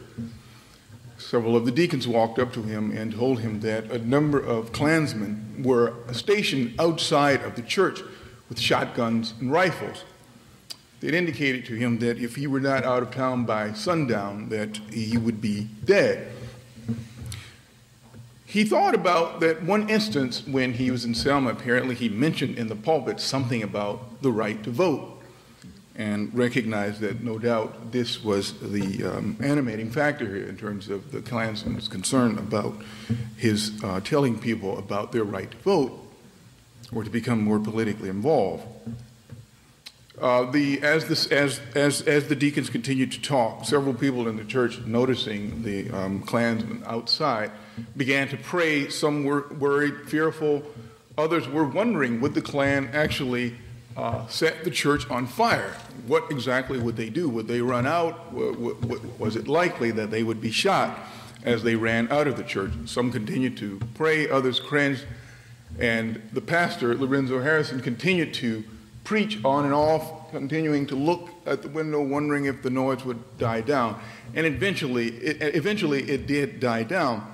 Several of the deacons walked up to him and told him that a number of Klansmen were stationed outside of the church with shotguns and rifles. They'd indicated to him that if he were not out of town by sundown, that he would be dead. he thought about that one instance when he was in Selma. Apparently he mentioned in the pulpit something about the right to vote, and recognized that no doubt this was the animating factor here in terms of the Klansman's concern about his telling people about their right to vote or to become more politically involved. As the deacons continued to talk, several people in the church, noticing the Klansmen outside, began to pray. Some were worried, fearful. Others were wondering, would the Klan actually set the church on fire? What exactly would they do? Would they run out? Was it likely that they would be shot as they ran out of the church? Some continued to pray, others cringed, and the pastor, Lorenzo Harrison, continued to preach on and off, continuing to look at the window, wondering if the noise would die down. And eventually it did die down.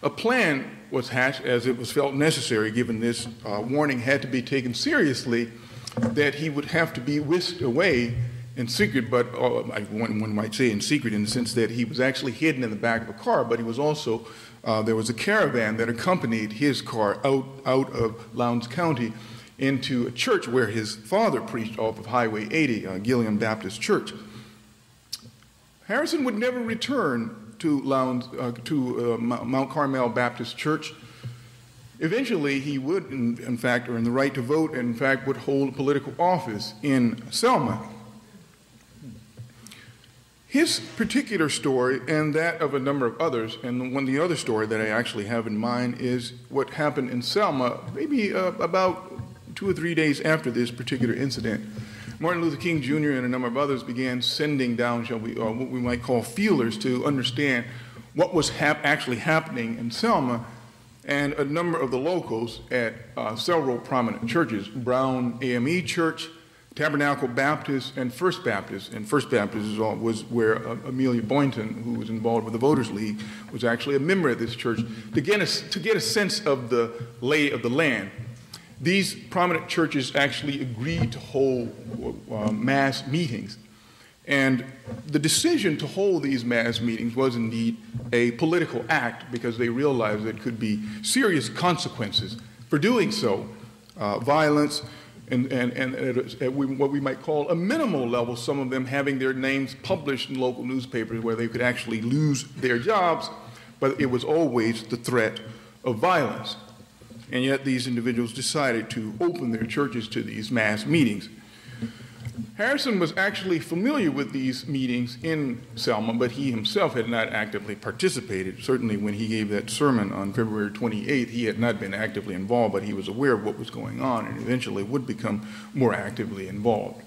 A plan was hatched, as it was felt necessary, given this warning had to be taken seriously, that he would have to be whisked away in secret, but one might say in secret in the sense that he was actually hidden in the back of a car, but he was also, there was a caravan that accompanied his car out of Lowndes County into a church where his father preached off of Highway 80, Gilliam Baptist Church. Harrison would never return to Mount Carmel Baptist Church. Eventually, he would, in fact, earn the right to vote, and in fact would hold a political office in Selma. His particular story, and that of a number of others, and the other story that I actually have in mind is what happened in Selma, maybe about 2 or 3 days after this particular incident. Martin Luther King Jr. and a number of others began sending down, what we might call feelers, to understand what was actually happening in Selma. And a number of the locals at several prominent churches, Brown AME Church, Tabernacle Baptist, and First Baptist. And First Baptist was where Amelia Boynton, who was involved with the Voters League, was actually a member of this church, to get a sense of the lay of the land. These prominent churches actually agreed to hold mass meetings. And the decision to hold these mass meetings was indeed a political act, because they realized there could be serious consequences for doing so. Violence and at what we might call a minimal level, some of them having their names published in local newspapers where they could actually lose their jobs, but it was always the threat of violence. And yet these individuals decided to open their churches to these mass meetings. Harrison was actually familiar with these meetings in Selma, but he himself had not actively participated. Certainly when he gave that sermon on February 28th, he had not been actively involved, but he was aware of what was going on and eventually would become more actively involved.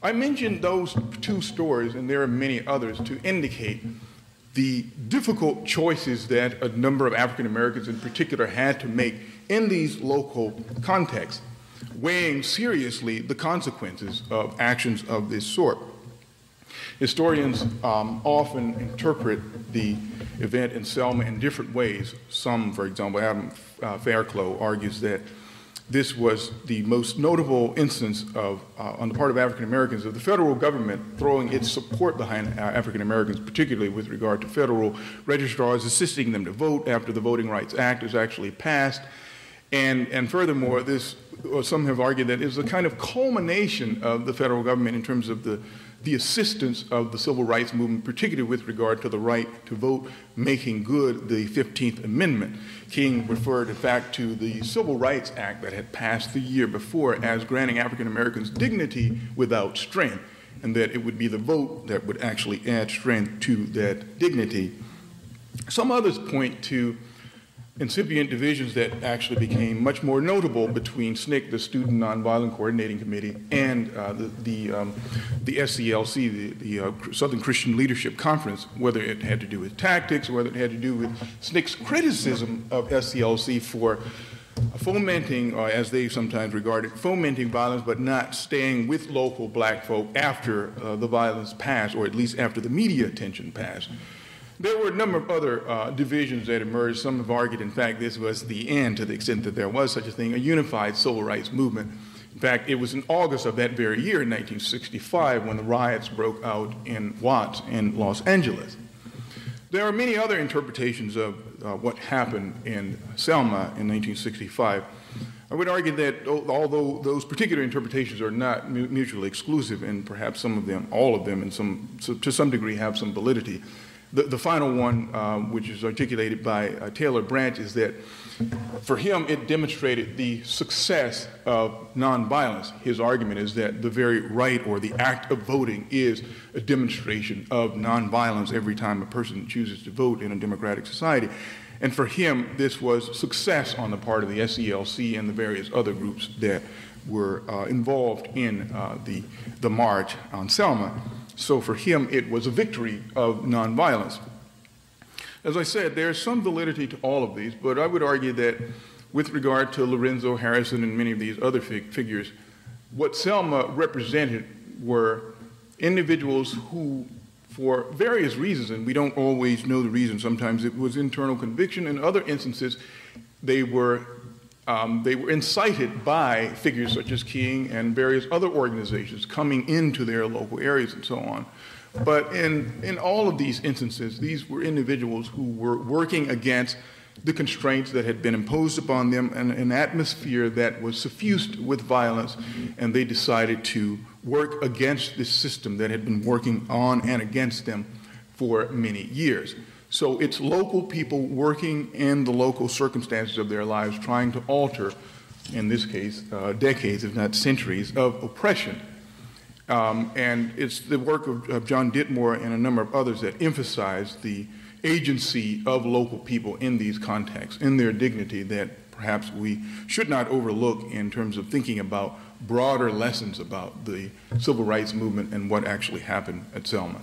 I mentioned those 2 stories, and there are many others, to indicate the difficult choices that a number of African Americans in particular had to make in these local contexts, weighing seriously the consequences of actions of this sort. Historians often interpret the event in Selma in different ways. Some, for example, Adam Fairclough argues that this was the most notable instance of, on the part of African Americans, of the federal government throwing its support behind African Americans, particularly with regard to federal registrars assisting them to vote after the Voting Rights Act is actually passed. And furthermore, some have argued that it was a kind of culmination of the federal government in terms of the assistance of the civil rights movement, particularly with regard to the right to vote, making good the 15th Amendment. King referred, in fact, to the Civil Rights Act that had passed the year before as granting African Americans dignity without strength, and that it would be the vote that would actually add strength to that dignity. Some others point to incipient divisions that actually became much more notable between SNCC, the Student Nonviolent Coordinating Committee, and the SCLC, the Southern Christian Leadership Conference, whether it had to do with tactics or whether it had to do with SNCC's criticism of SCLC for fomenting, or as they sometimes regard it, fomenting violence, but not staying with local black folk after the violence passed, or at least after the media attention passed. There were a number of other divisions that emerged. Some have argued, in fact, this was the end, to the extent that there was such a thing, a unified civil rights movement. In fact, it was in August of that very year, in 1965, when the riots broke out in Watts in Los Angeles. There are many other interpretations of what happened in Selma in 1965. I would argue that although those particular interpretations are not mutually exclusive, and perhaps some of them, all of them, to some degree have some validity, the final one, which is articulated by Taylor Branch, is that for him it demonstrated the success of nonviolence. His argument is that the very right or the act of voting is a demonstration of nonviolence every time a person chooses to vote in a democratic society. And for him, this was success on the part of the SELC and the various other groups that were involved in the march on Selma. So for him, it was a victory of nonviolence. As I said, there's some validity to all of these, but I would argue that with regard to Lorenzo Harrison and many of these other figures, what Selma represented were individuals who, for various reasons, and we don't always know the reason, sometimes it was internal conviction, in other instances they were incited by figures such as King and various other organizations coming into their local areas and so on. But in all of these instances, these were individuals who were working against the constraints that had been imposed upon them and an atmosphere that was suffused with violence, and they decided to work against this system that had been working on and against them for many years. So it's local people working in the local circumstances of their lives, trying to alter, in this case, decades, if not centuries, of oppression. And it's the work of John Ditmore and a number of others that emphasize the agency of local people in these contexts, in their dignity, that perhaps we should not overlook in terms of thinking about broader lessons about the civil rights movement and what actually happened at Selma.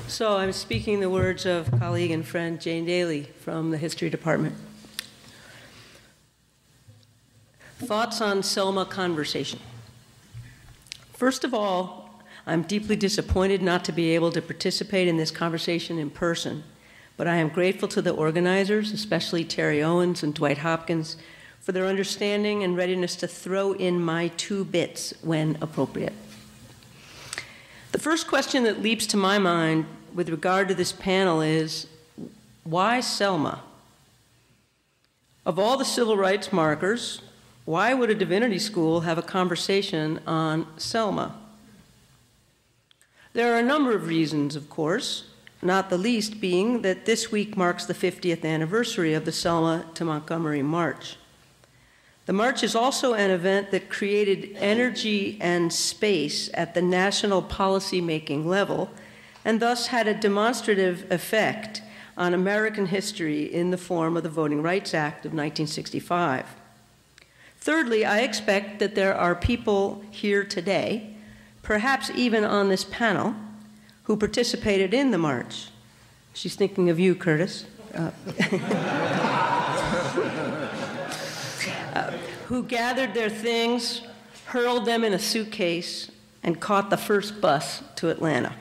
So I'm speaking the words of colleague and friend Jane Dailey from the History Department. Thoughts on Selma conversation. First of all, I'm deeply disappointed not to be able to participate in this conversation in person, but I am grateful to the organizers, especially Terry Owens and Dwight Hopkins, for their understanding and readiness to throw in my 2 bits when appropriate. The first question that leaps to my mind with regard to this panel is, why Selma? Of all the civil rights markers, why would a divinity school have a conversation on Selma? There are a number of reasons, of course, not the least being that this week marks the 50th anniversary of the Selma to Montgomery March. The march is also an event that created energy and space at the national policy-making level, and thus had a demonstrative effect on American history in the form of the Voting Rights Act of 1965. Thirdly, I expect that there are people here today, perhaps even on this panel, who participated in the march. She's thinking of you, Curtis. Who gathered their things, hurled them in a suitcase, and caught the first bus to Atlanta.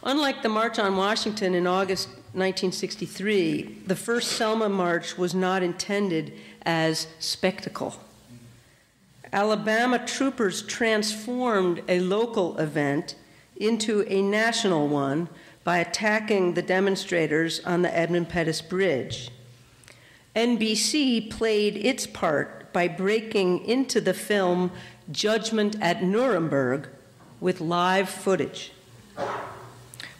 Unlike the March on Washington in August 1963, the first Selma March was not intended as spectacle. Alabama troopers transformed a local event into a national one by attacking the demonstrators on the Edmund Pettus Bridge. NBC played its part by breaking into the film Judgment at Nuremberg with live footage.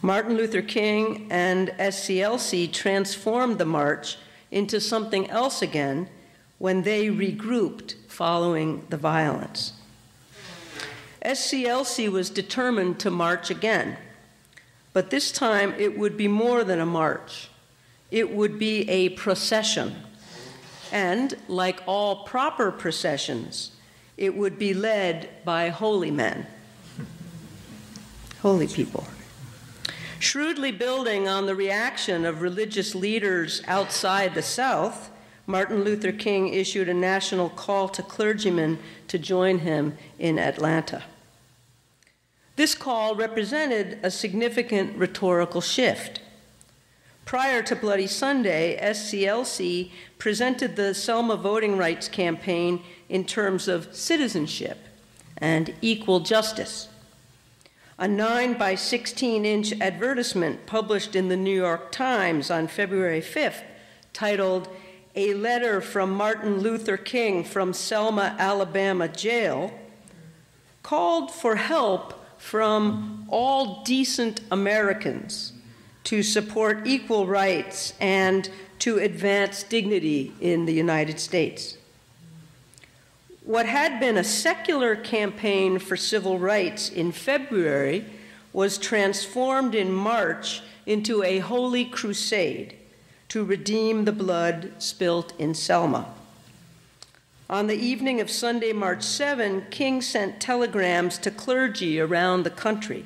Martin Luther King and SCLC transformed the march into something else again when they regrouped following the violence. SCLC was determined to march again, but this time it would be more than a march. It would be a procession, and like all proper processions, it would be led by holy men, holy people. Shrewdly building on the reaction of religious leaders outside the South, Martin Luther King issued a national call to clergymen to join him in Atlanta. This call represented a significant rhetorical shift. Prior to Bloody Sunday, SCLC presented the Selma voting rights campaign in terms of citizenship and equal justice. A 9 by 16-inch advertisement published in the New York Times on February 5th, titled "A Letter from Martin Luther King from Selma, Alabama Jail," called for help from all decent Americans to support equal rights and to advance dignity in the United States. What had been a secular campaign for civil rights in February was transformed in March into a holy crusade to redeem the blood spilt in Selma. On the evening of Sunday, March 7, King sent telegrams to clergy around the country,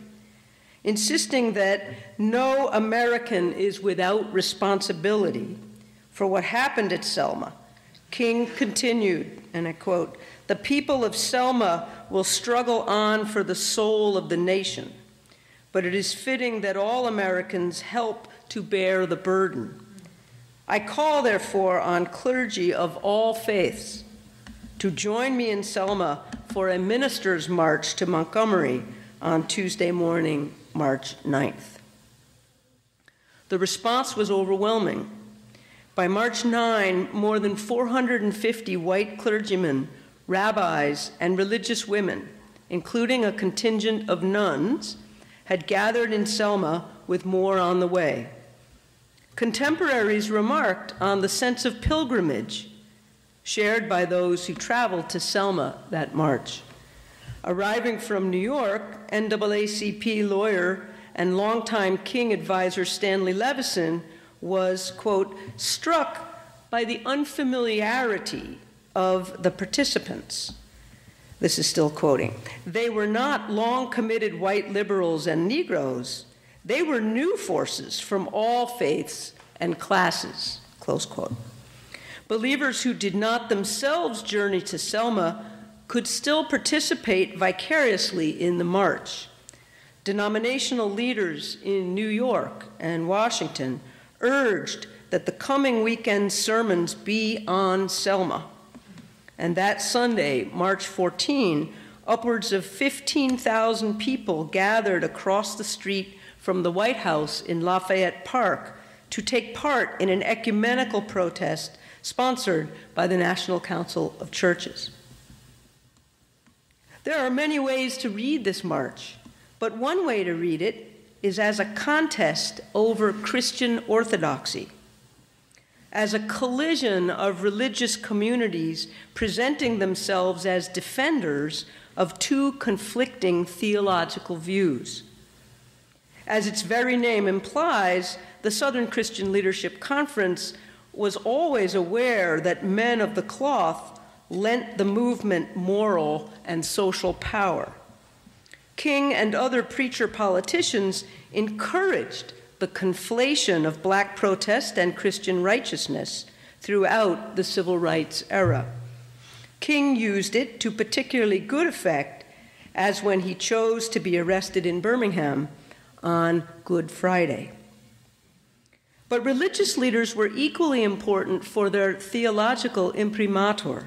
insisting that no American is without responsibility for what happened at Selma. King continued, and I quote, "The people of Selma will struggle on for the soul of the nation, but it is fitting that all Americans help to bear the burden. I call, therefore, on clergy of all faiths to join me in Selma for a minister's march to Montgomery on Tuesday morning, March 9th. The response was overwhelming. By March 9, more than 450 white clergymen, rabbis, and religious women, including a contingent of nuns, had gathered in Selma, with more on the way. Contemporaries remarked on the sense of pilgrimage shared by those who traveled to Selma that March. Arriving from New York, NAACP lawyer and longtime King advisor Stanley Levison was, quote, struck by the unfamiliarity of the participants. This is still quoting. They were not long-committed white liberals and Negroes. They were new forces from all faiths and classes, close quote. Believers who did not themselves journey to Selma could still participate vicariously in the march. Denominational leaders in New York and Washington urged that the coming weekend sermons be on Selma. And that Sunday, March 14, upwards of 15,000 people gathered across the street from the White House in Lafayette Park to take part in an ecumenical protest sponsored by the National Council of Churches. There are many ways to read this march, but one way to read it is as a contest over Christian orthodoxy, as a collision of religious communities presenting themselves as defenders of two conflicting theological views. As its very name implies, the Southern Christian Leadership Conference was always aware that men of the cloth lent the movement moral and social power. King and other preacher politicians encouraged the conflation of black protest and Christian righteousness throughout the civil rights era. King used it to particularly good effect, as when he chose to be arrested in Birmingham on Good Friday. But religious leaders were equally important for their theological imprimatur.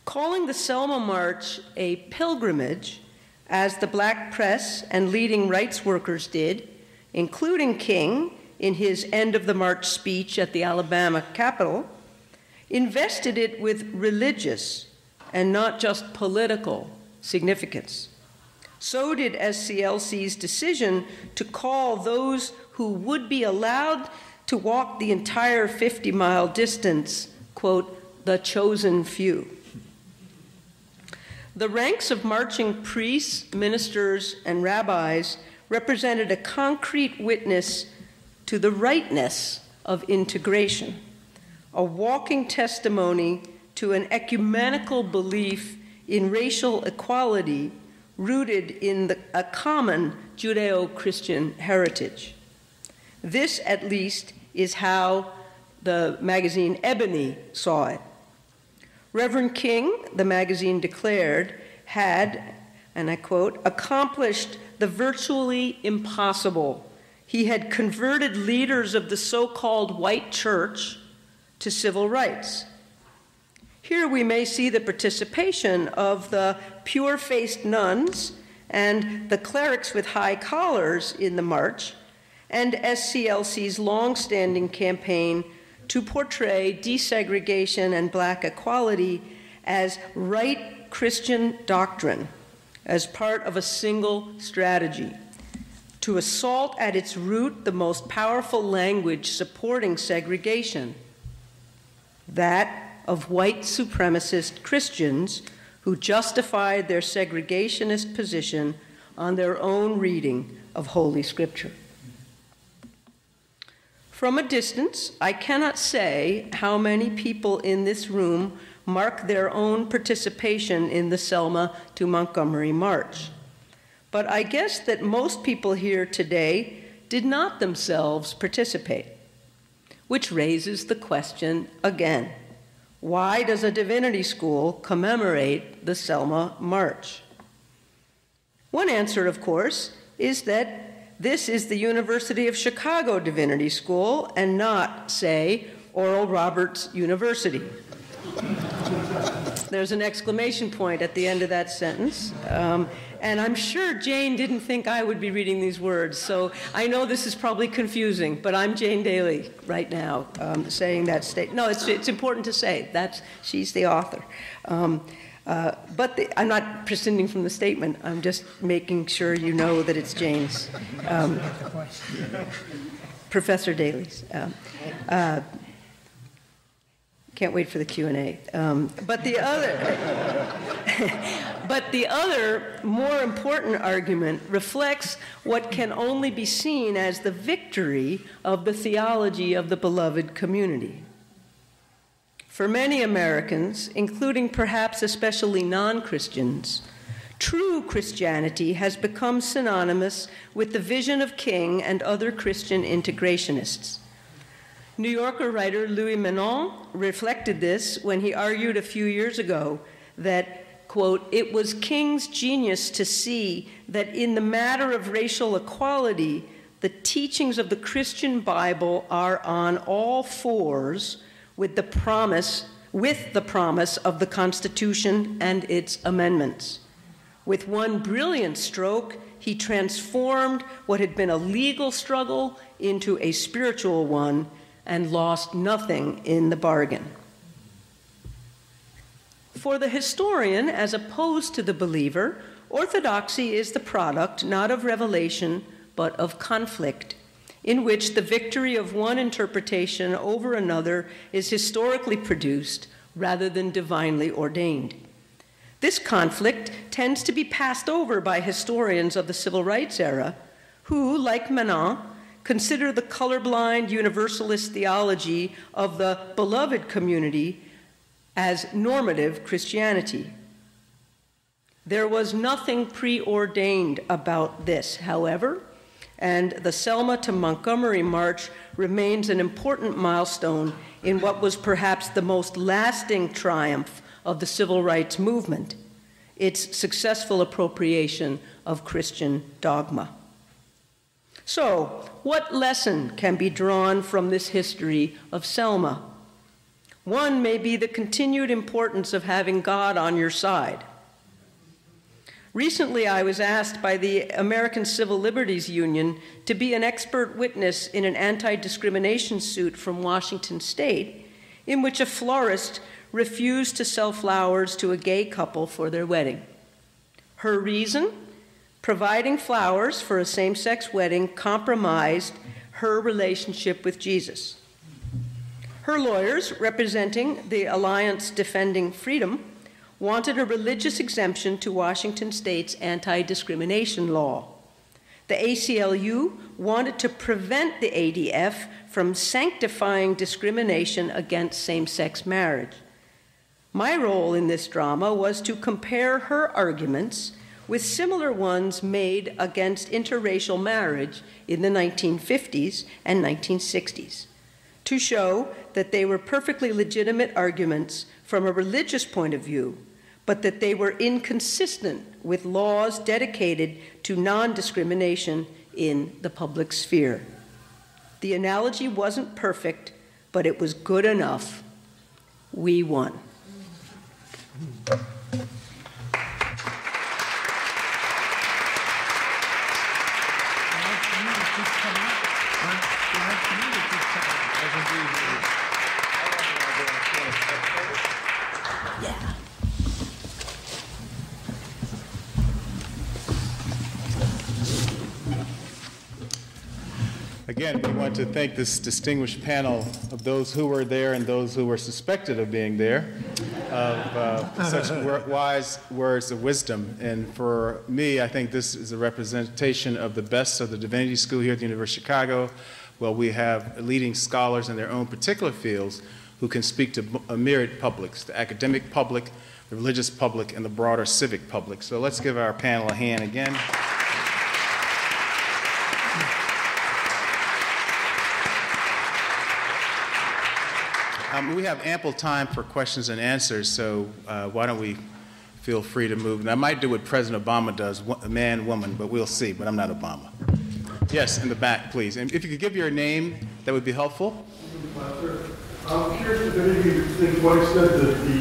Calling the Selma March a pilgrimage, as the black press and leading rights workers did, including King in his end of the march speech at the Alabama Capitol, invested it with religious and not just political significance. So did SCLC's decision to call those who would be allowed to walk the entire 50-mile distance, quote, the chosen few. The ranks of marching priests, ministers, and rabbis represented a concrete witness to the rightness of integration, a walking testimony to an ecumenical belief in racial equality rooted in a common Judeo-Christian heritage. This, at least, is how the magazine Ebony saw it. Reverend King, the magazine declared, had, and I quote, accomplished the virtually impossible. He had converted leaders of the so-called white church to civil rights. Here we may see the participation of the pure-faced nuns and the clerics with high collars in the march, and SCLC's long-standing campaign to portray desegregation and black equality as right Christian doctrine, as part of a single strategy, to assault at its root the most powerful language supporting segregation, that of white supremacist Christians who justified their segregationist position on their own reading of Holy Scripture. From a distance, I cannot say how many people in this room mark their own participation in the Selma to Montgomery March. But I guess that most people here today did not themselves participate, which raises the question again. Why does a divinity school commemorate the Selma March? One answer, of course, is that this is the University of Chicago Divinity School and not, say, Oral Roberts University. There's an exclamation point at the end of that sentence. And I'm sure Jane didn't think I would be reading these words, so I know this is probably confusing, but I'm Jane Dailey right now saying that statement. No, it's important to say that she's the author. But I'm not prescinding from the statement. I'm just making sure you know that it's Jane's. Professor Dailey's. Can't wait for the Q&A. But the other, more important argument reflects what can only be seen as the victory of the theology of the beloved community. For many Americans, including perhaps especially non-Christians, true Christianity has become synonymous with the vision of King and other Christian integrationists. New Yorker writer Louis Menon reflected this when he argued a few years ago that, quote, it was King's genius to see that in the matter of racial equality, the teachings of the Christian Bible are on all fours with the promise of the Constitution and its amendments. With one brilliant stroke, he transformed what had been a legal struggle into a spiritual one and lost nothing in the bargain. For the historian, as opposed to the believer, orthodoxy is the product not of revelation, but of conflict, in which the victory of one interpretation over another is historically produced rather than divinely ordained. This conflict tends to be passed over by historians of the civil rights era, who, like Menon, consider the colorblind universalist theology of the beloved community as normative Christianity. There was nothing preordained about this, however, and the Selma to Montgomery March remains an important milestone in what was perhaps the most lasting triumph of the civil rights movement, its successful appropriation of Christian dogma. So, what lesson can be drawn from this history of Selma? One may be the continued importance of having God on your side. Recently, I was asked by the American Civil Liberties Union to be an expert witness in an anti-discrimination suit from Washington State, in which a florist refused to sell flowers to a gay couple for their wedding. Her reason? Providing flowers for a same-sex wedding compromised her relationship with Jesus. Her lawyers, representing the Alliance Defending Freedom, wanted a religious exemption to Washington State's anti-discrimination law. The ACLU wanted to prevent the ADF from sanctifying discrimination against same-sex marriage. My role in this drama was to compare her arguments with similar ones made against interracial marriage in the 1950s and 1960s, to show that they were perfectly legitimate arguments from a religious point of view, but that they were inconsistent with laws dedicated to non-discrimination in the public sphere. The analogy wasn't perfect, but it was good enough. We won. Again, we want to thank this distinguished panel of those who were there and those who were suspected of being there, of such wise words of wisdom. And for me, I think this is a representation of the best of the Divinity School here at the University of Chicago. Well, we have leading scholars in their own particular fields who can speak to a myriad publics, the academic public, the religious public, and the broader civic public. So let's give our panel a hand again. We have ample time for questions and answers, so why don't we feel free to move. And I might do what President Obama does, man, woman, but we'll see, but I'm not Obama. Yes, in the back, please. And if you could give your name, that would be helpful. I'm curious if any of you think to what extent that the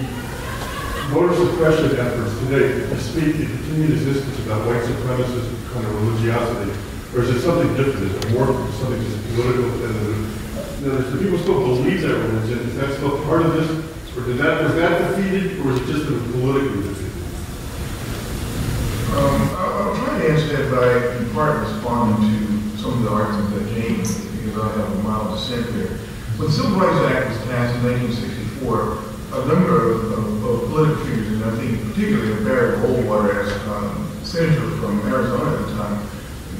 voter suppression efforts today speak the continued existence about white supremacist kind of religiosity, or is it something different? Is it more something just political? Does the people still believe that religion? Is that still part of this? Or was that defeated, or is it just politically defeated? I'll try to answer that by, in part, responding to some of the arguments that Jane made, because I have a mild dissent there. When the Civil Rights Act was passed in 1964, a number of political figures, and I think particularly Barry Goldwater as senator from Arizona at the time,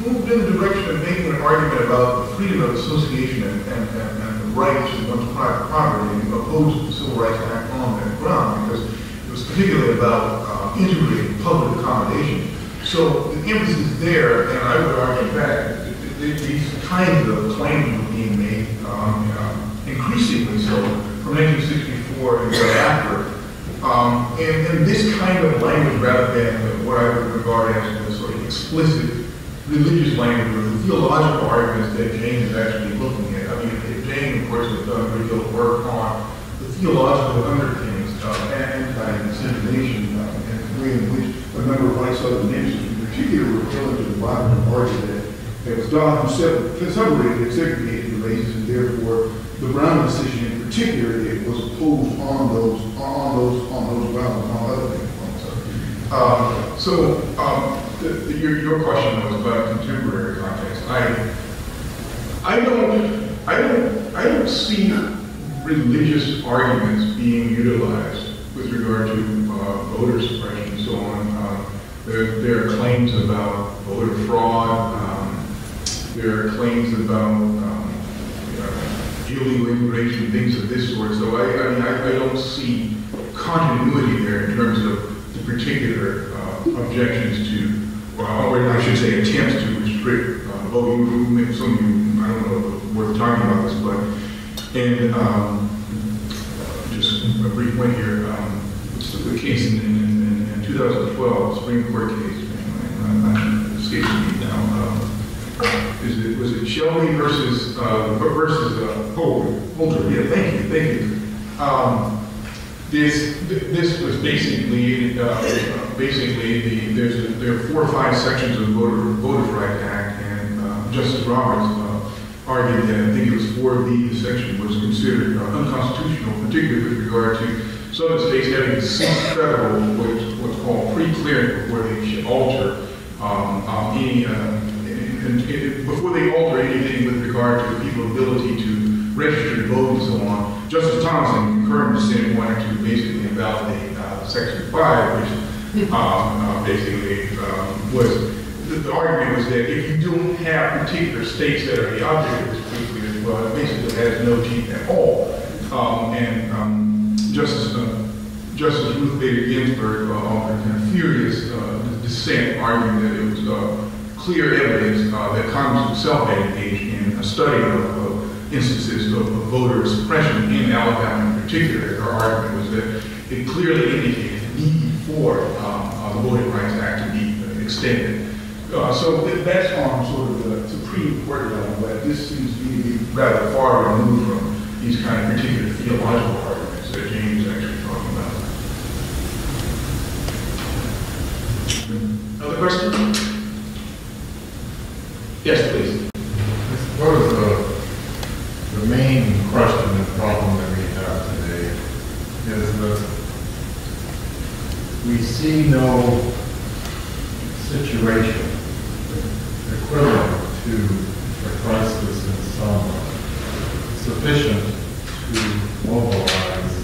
moved in the direction of making an argument about the freedom of association and the right to one's private property, and opposed the Civil Rights Act on that ground, because it was particularly about integrating public accommodation. So the emphasis there, and I would argue that these kinds of claims were being made increasingly so from 1964 and thereafter. And this kind of language, rather than what I would regard as the sort of explicit religious language or the theological arguments that Jane is actually looking at. I mean, Jane, of course, has done a great deal of work on the theological underpinnings of anti-dissemination and the way in which a number of white Southern nations, in particular, were appealing to the Bible party that was Don who separated and segregated the races, and therefore the Brown decision in particular, it was opposed on those grounds, among other things. Your question was about contemporary context. I don't see religious arguments being utilized with regard to voter suppression and so on. There are claims about voter fraud. There are claims about illegal immigration, things of this sort. So I don't see continuity there in terms of the particular objections to, or I should say attempts to restrict voting. Maybe some of you, I don't know if it's worth talking about this, but, and just a brief point here, the case in 2012, Supreme Court case, I'm escaping me now, was it Shelby versus Holder? Yeah, thank you. This was basically there are 4 or 5 sections of the Voters' Rights Act, and Justice Roberts argued that I think it was 4B, the section was considered unconstitutional, particularly with regard to Southern states having to seek federal what's called pre-clearance before they should alter before they alter anything with regard to people's ability to register to vote and so on. Justice Thomas, in concurrent dissent, wanted to basically invalidate Section 5, which basically was, the argument was that if you don't have particular states that are the object of this pre-clearance, well, it basically has no teeth at all. Justice Ruth Bader Ginsburg offered a furious dissent, arguing that it was clear evidence that Congress itself had engaged in a study of instances of voter suppression in Alabama in particular. Her argument was that it clearly indicated the need for the Voting Rights Act to be extended. So that's on sort of the Supreme Court level, but this seems to be rather far removed from these kind of particular theological arguments that James is actually talking about. Other questions? Yes, please. I suppose the main question and problem that we have today is that we see no situation equivalent to the crisis in Selma sufficient to mobilize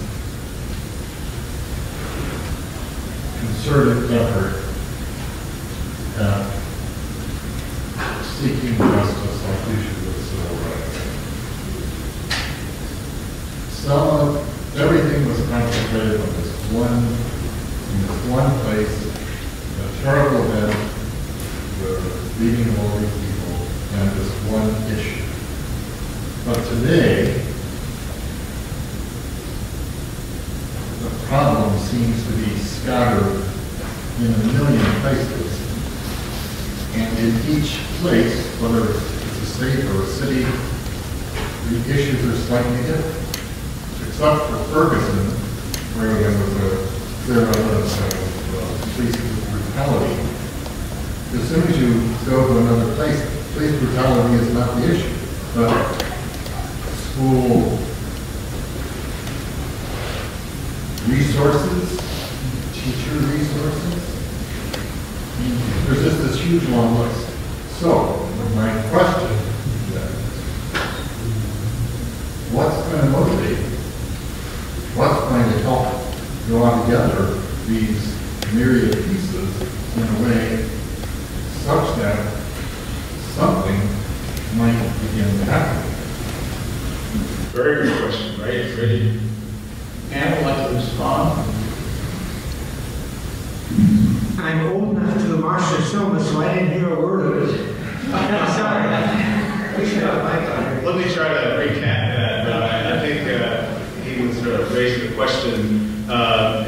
concerted effort at seeking justice on issues of civil rights. Selma, everything was concentrated on in this one place, a terrible event, the leaving of all these people, and this one issue. But today, the problem seems to be scattered in a million places. And in each place, whether it's a state or a city, the issues are slightly different. Except for Ferguson, where there was a clear evidence of police brutality. As soon as you go to another place, police brutality is not the issue. But school resources, teacher resources, there's just this huge long list. So, my question is, what's going to motivate? What's going to help draw together these myriad pieces in a way such that something might begin to happen? Very good question, right? Ready? Anne would like to respond. I'm old enough to have marched at Selma, so I didn't hear a word of it. I'm sorry. Let me try to recap that. I think he was raising the question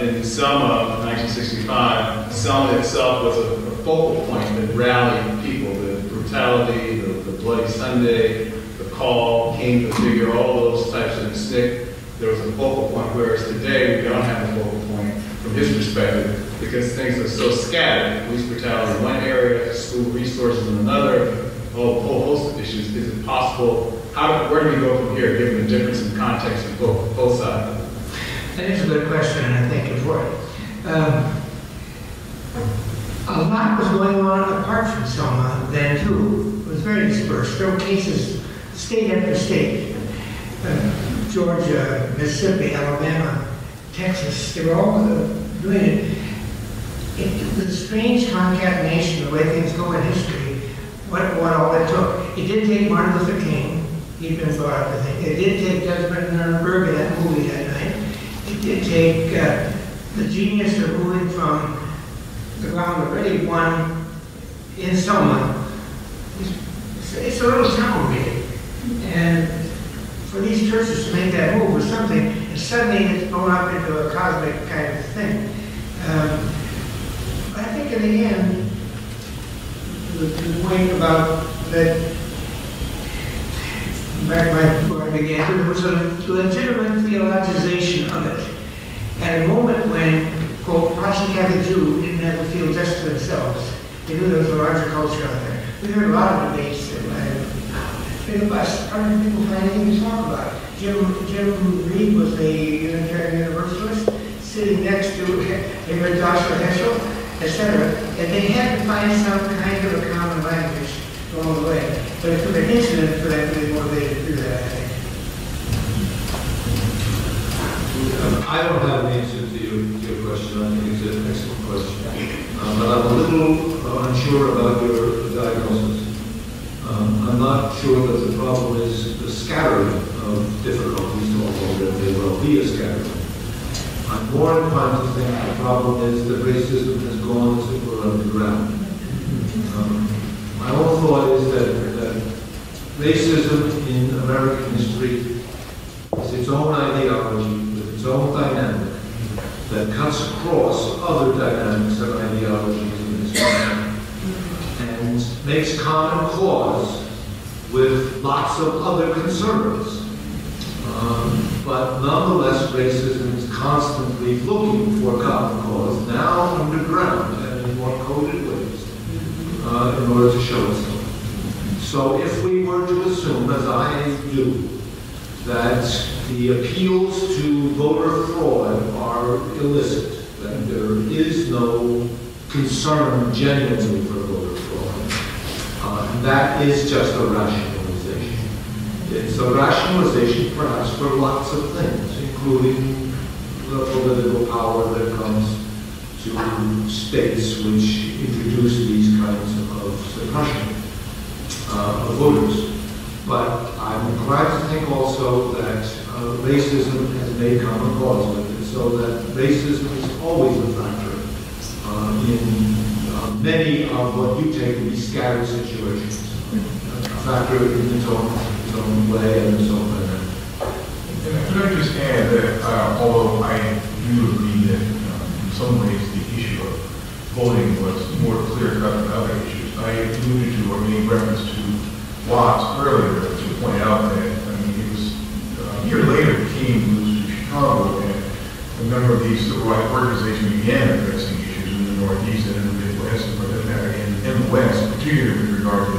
in Selma, 1965. Selma itself was a focal point that rallied people. The brutality, the Bloody Sunday, the call, came to figure, all those types of stick. There was a focal point, whereas today we don't have a focal point from his perspective because things are so scattered. Police brutality in one area, school resources in another, a whole host of issues. Is it possible? Where do we go from here, given the difference in context of both sides? That is a good question, and I think important. A lot was going on apart from Selma then, too. It was very dispersed. There were cases state after state. Georgia, Mississippi, Alabama, Texas, they were all doing it. It was a strange concatenation, the way things go in history, what all it took. It did take Martin Luther King. He'd been brought up, I think. It did take Desmond Nuremberg in that movie that night. It did take the genius of moving from the ground already won in Selma. It's a little town, really. And for these churches to make that move was something, and suddenly it's blown up into a cosmic kind of thing. But I think in the end, the point about that, back where I began, there was a legitimate theologization of it. At a moment when, quote, Protestant Catholic Jews didn't have to feel just to themselves. They knew there was a larger culture out there. We heard a lot of debates that hardly people find anything to talk about. Jim Reed was a Unitarian Universalist, sitting next to David Joshua Heschel, etc. And they had to find some kind of a common language along the way. But it took an incident for them to be motivated to do that, I think. I don't have an answer to your question. I think it's an excellent question. But I'm a little unsure about your diagnosis. I'm not sure that the problem is the scattering of difficulties, although there may well be a scattering. I'm more inclined to think the problem is that racism has gone, as it were, underground. My own thought is that racism in American history is its own ideology with its own dynamic that cuts across other dynamics and ideologies in this country and makes common cause with lots of other concerns. But nonetheless, racism is constantly looking for common cause, now underground and in more coded ways, in order to show itself. So if we were to assume, as I do, that the appeals to voter fraud are illicit, that there is no concern genuinely for voter fraud, and that is just a rationalization. It's a rationalization perhaps for lots of things, including the political power that comes to states which introduce these kinds of suppression of voters. But I'm inclined to think also that racism has made common cause with it, so that racism is always a factor in many of what you take to be scattered situations. A factor in its own way and its own manner. And could I just add that although I do agree that in some ways the issue of voting was more clear-cut than other issues, I alluded to or made reference to Watts earlier to point out that, it was a year later he came to UChicago and a member of the civil rights organization began addressing issues in the Northeast and in the Midwest, and for that matter in the West, particularly with regard to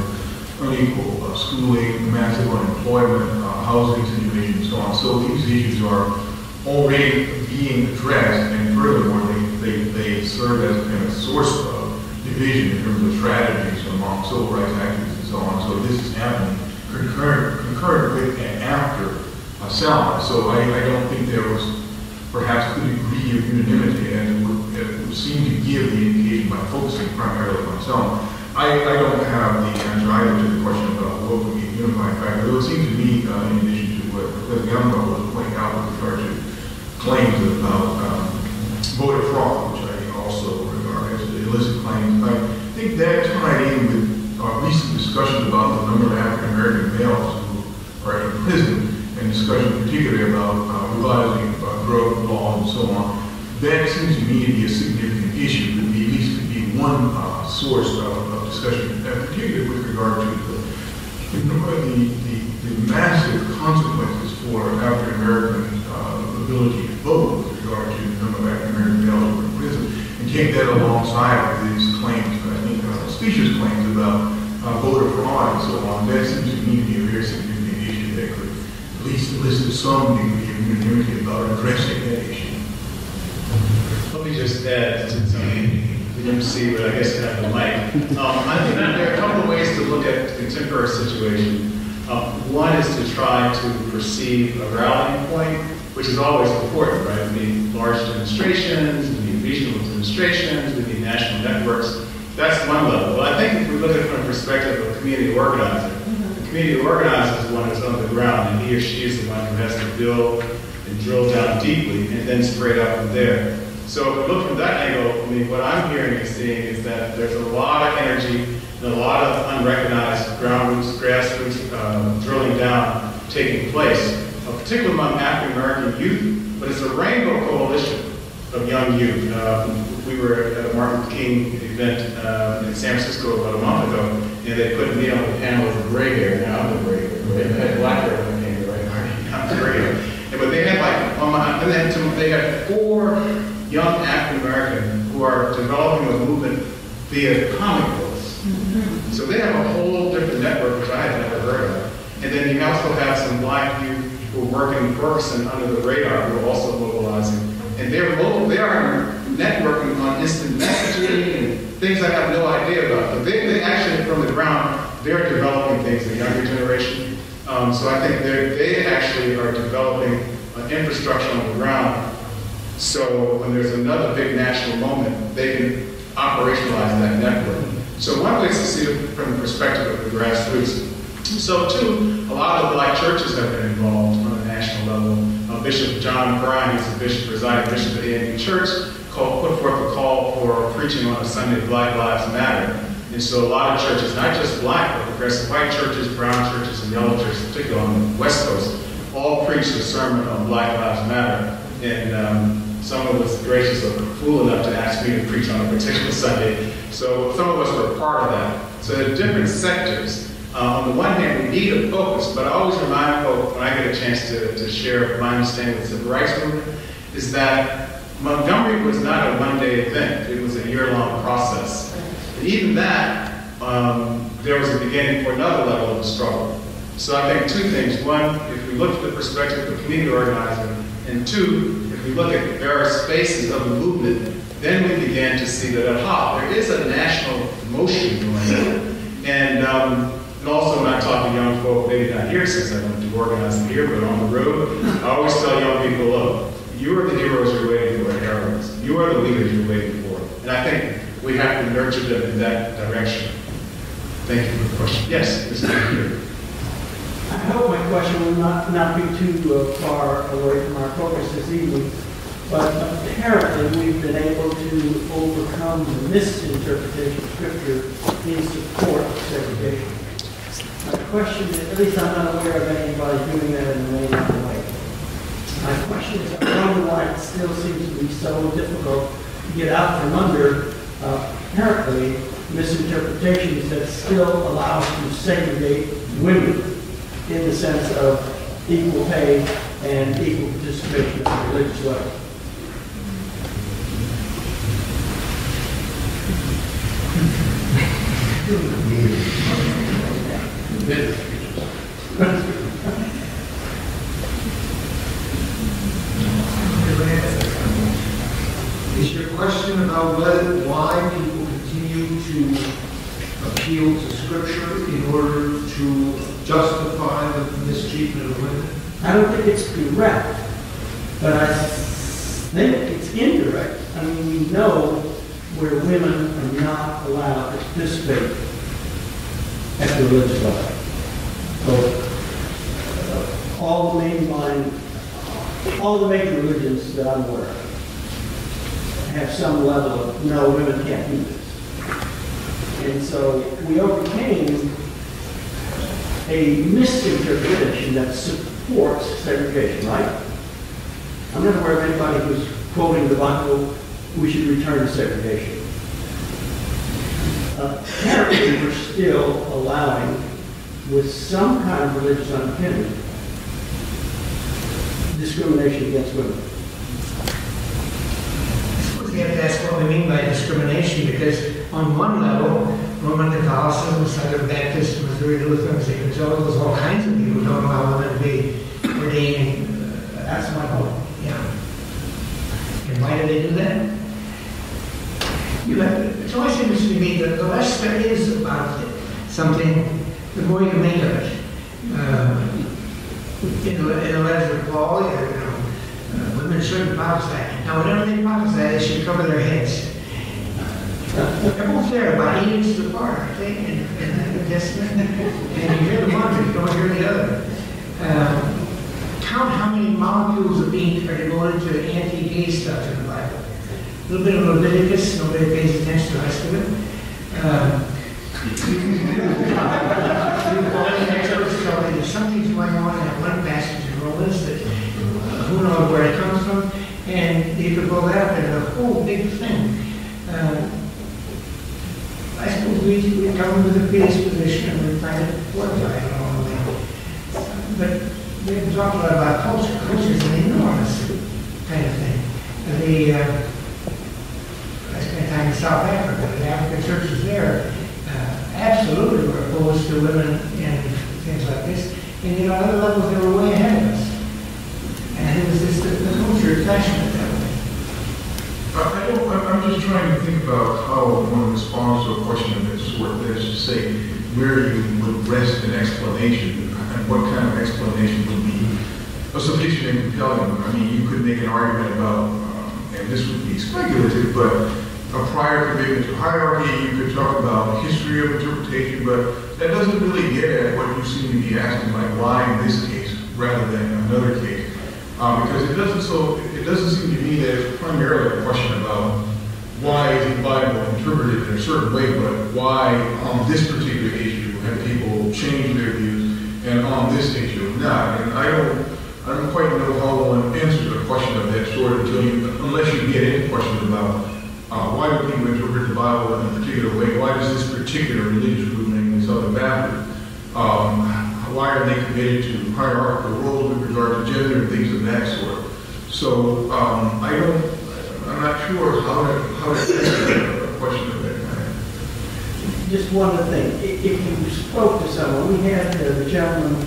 unequal schooling, massive unemployment, housing situation, and so on. So these issues are already being addressed, and furthermore, they serve as a kind of source of division in terms of strategies among civil rights activists and so on. So this is happening concurrent with and after Selma. So I don't think there was perhaps the degree of unanimity, and it would seem to give the indication by focusing primarily on Selma. I don't have the answer either to the question about what would be a unifying factor. It would seem to me, in addition to what Professor Gamwell was pointing out with regard to claims about voter fraud, which I also regard as illicit claims, I think that tied in with recent discussions about the number of African-American males who are in prison, and discussion particularly about revising drug laws and so on. That seems to me to be a significant issue, at least could be one source of discussion, particularly with regard to the massive consequences for African-American ability to vote with regard to the number of African-American males who are in prison, and take that alongside of these claims, I think, specious claims about voter fraud and so on. That seems to me to be a very significant issue that could at least elicit some degree of unanimity about addressing that issue. Let me just add to something. You don't see, but I guess I have the mic. I think there are a couple of ways to look at the contemporary situation. One is to try to perceive a rallying point, which is always important, right? We need large demonstrations, we need regional demonstrations, we need national networks. That's one level. But I think if we look at it from the perspective of a community organizer, the community organizer is the one who's on the ground, and he or she is the one who has to build and drill down deeply and then spread out from there. So if we look from that angle, what I'm hearing and seeing is that there's a lot of energy and a lot of unrecognized grassroots drilling down taking place, particularly among African-American youth, but it's a rainbow coalition of young youth. We were at a Martin Luther King event in San Francisco about a month ago, and they put me on the panel with gray hair. Now I'm the gray hair. They had black hair when I came to right now. I'm the gray hair. But they had they had 4 young African-American who are developing a movement via comic books. Mm-hmm. So they have a whole different network, which I had never heard of. And then you also have some black youth who are working in Ferguson under the radar who are also mobilizing. And they're local, they are networking on instant messaging and things I have no idea about. But they actually, from the ground, they're developing things, the younger generation. So I think they actually are developing an infrastructure on the ground. So when there's another big national moment, they can operationalize that network. So one way is to see it from the perspective of the grassroots. So too, a lot of black churches have been involved on a national level, Bishop John Bryan, who's the bishop, presiding bishop of the AME Church, put forth a call for preaching on a Sunday, Black Lives Matter. And so a lot of churches, not just black, but progressive white churches, brown churches, and yellow churches, particularly on the West Coast, all preached a sermon on Black Lives Matter. And someone was gracious or fool enough to ask me to preach on a particular Sunday. So some of us were a part of that. So there are different sectors. On the one hand, we need a focus, but I always remind folks when I get a chance to share my understanding of the civil rights movement, is that Montgomery was not a one-day event. It was a year-long process. And even that, there was a beginning for another level of the struggle. So I think two things. One, if we look at the perspective of community organizing, and two, if we look at the various phases of the movement, then we began to see that, aha, there is a national motion going on. And also, when I talk to young folk, maybe not here since I don't do organizing here, but on the road, I always tell young people, look, you are the heroes you're waiting for, and heroines. You are the leaders you're waiting for. And I think we have to nurture them in that direction. Thank you for the question. Yes, Mr. Here. I hope my question will not be too far away from our focus this evening, but apparently we've been able to overcome the misinterpretation of Scripture in support of segregation. My question is, at least I'm not aware of anybody doing that in any other way. My question is, I wonder why it still seems to be so difficult to get out from under apparently misinterpretations that still allow us to segregate women in the sense of equal pay and equal participation in the religious life. Is your question about why people continue to appeal to Scripture in order to justify the mistreatment of women? I don't think it's direct, but I think it's indirect. I mean, we know where women are not allowed to participate at the religious level. So, all the major religions that I'm aware of have some level of, no, women can't do this. And so we overcame a misinterpretation that supports segregation, right? I'm not aware of anybody who's quoting the Bible, we should return to segregation. Apparently, we're still allowing, with some kind of religious underpinning, discrimination against women. We have to ask what we mean by discrimination, because on one level, Roman Catholicism, Southern Baptist, Missouri Lutherans, Evangelicals, all kinds of people don't allow women to be ordained. That's my point. Yeah. And why do they do that? It's always interesting to me that the less there is about something, the more you make of it. In the letters of Paul, women shouldn't prophesy. Now, whenever they prophesy, they should cover their heads. They're both there, about 8 inches apart, I think, in the New Testament. And you hear the one, but you don't hear the other. Count how many molecules of ink are devoted to anti-gay stuff in the Bible. A little bit of Leviticus, nobody pays attention to the rest of it. There's something's going on in that one passage in Romans that who knows where it comes from, and you could go that up into a whole big thing. I suppose we come with a predisposition and we're trying to fortify it all the way. But we haven't talked a lot about culture. Culture is an enormous kind of thing. I spent time in South Africa. The African churches there absolutely were opposed to women and things like this. And on other levels, they were way ahead of us. And it was just the culture is passionate that way. I'm just trying to think about how one responds to a question of this sort. That is to say, where you would rest an explanation, and what kind of explanation would be sufficient and compelling. I mean, you could make an argument about, and this would be speculative, but a prior commitment to hierarchy. You could talk about history of interpretation, but that doesn't really get at what you seem to be asking, like why in this case rather than another case. Because it doesn't seem to me that it's primarily a question about why is the Bible interpreted in a certain way, but why on this particular issue have people changed their views, and on this issue not. And I don't quite know how one answers a question of that sort unless you get into questions about why do people interpret the Bible in a particular way? Why does this particular religious group, namely Southern Baptist, why are they committed to hierarchical roles with regard to gender and things of that sort? So I'm not sure how to answer a question of that kind. Just one other thing. If you spoke to someone, we had the gentleman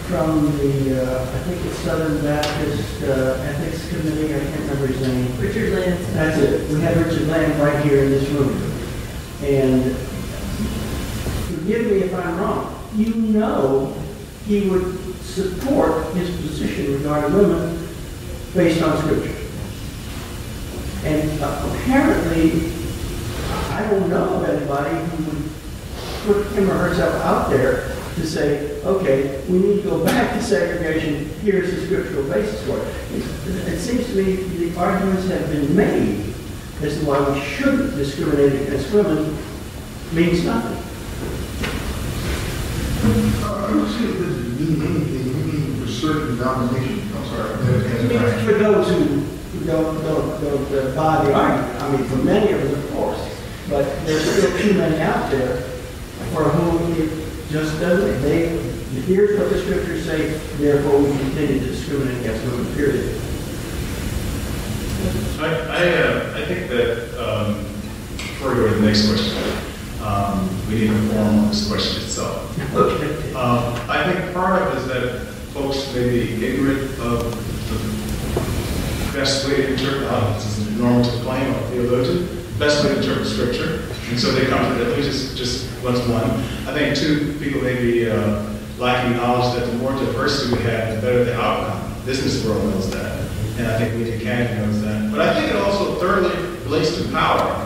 from the, I think it's Southern Baptist Ethics Committee, I can't remember his name. Richard Land. That's it. We had Richard Land right here in this room. And forgive me if I'm wrong, you know he would support his position regarding women based on Scripture. And apparently, I don't know of anybody who would put him or herself out there to say, okay, we need to go back to segregation, here's the scriptural basis for it. It seems to me the arguments have been made as to why we shouldn't discriminate against women means nothing. I don't see if this is meaning anything. We mean for certain denominations. I'm sorry. It means for those who don't buy the argument. I mean, for many of us, of course. But there's still too many out there for whom it just doesn't. Here's what the scriptures say, therefore we continue to discriminate against women, period. I think that, before we go to the next question, we need to inform on this question itself. Okay. I think part of it is that folks may be ignorant of the best way to interpret, this is a normative claim of theologian, best way to interpret scripture, and so they come to that, just what's one. I think two, people may be lacking knowledge that the more diversity we have, the better the outcome. The business world knows that, and I think we in Canada knows that. But I think it also thirdly relates to power.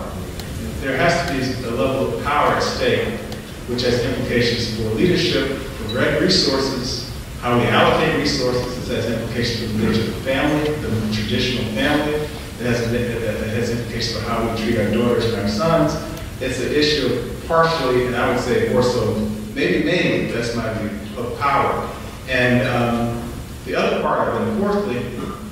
There has to be a level of power at stake, which has implications for leadership, for resources, how we allocate resources. It has implications for the nature of the family, the traditional family. It has implications for how we treat our daughters and our sons. It's an issue of partially, and I would say more so, maybe mainly, that's my view, of power. And the other part of it, and fourthly,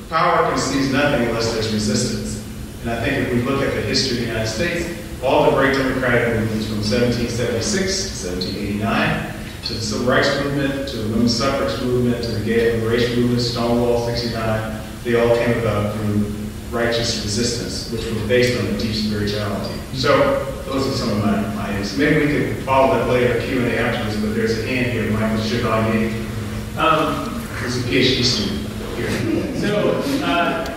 power concedes nothing unless there's resistance. And I think if we look at the history of the United States, all the great democratic movements from 1776 to 1789, to the Civil Rights Movement, to the Women's Suffrage Movement, to the Gay Liberation Movement, Stonewall 69, they all came about through righteous resistance, which was based on a deep spirituality. So those are some of my ideas. Maybe we could follow that later, Q&A afterwards, but there's a hand here, Michael Chevalier. He's a PhD student here. So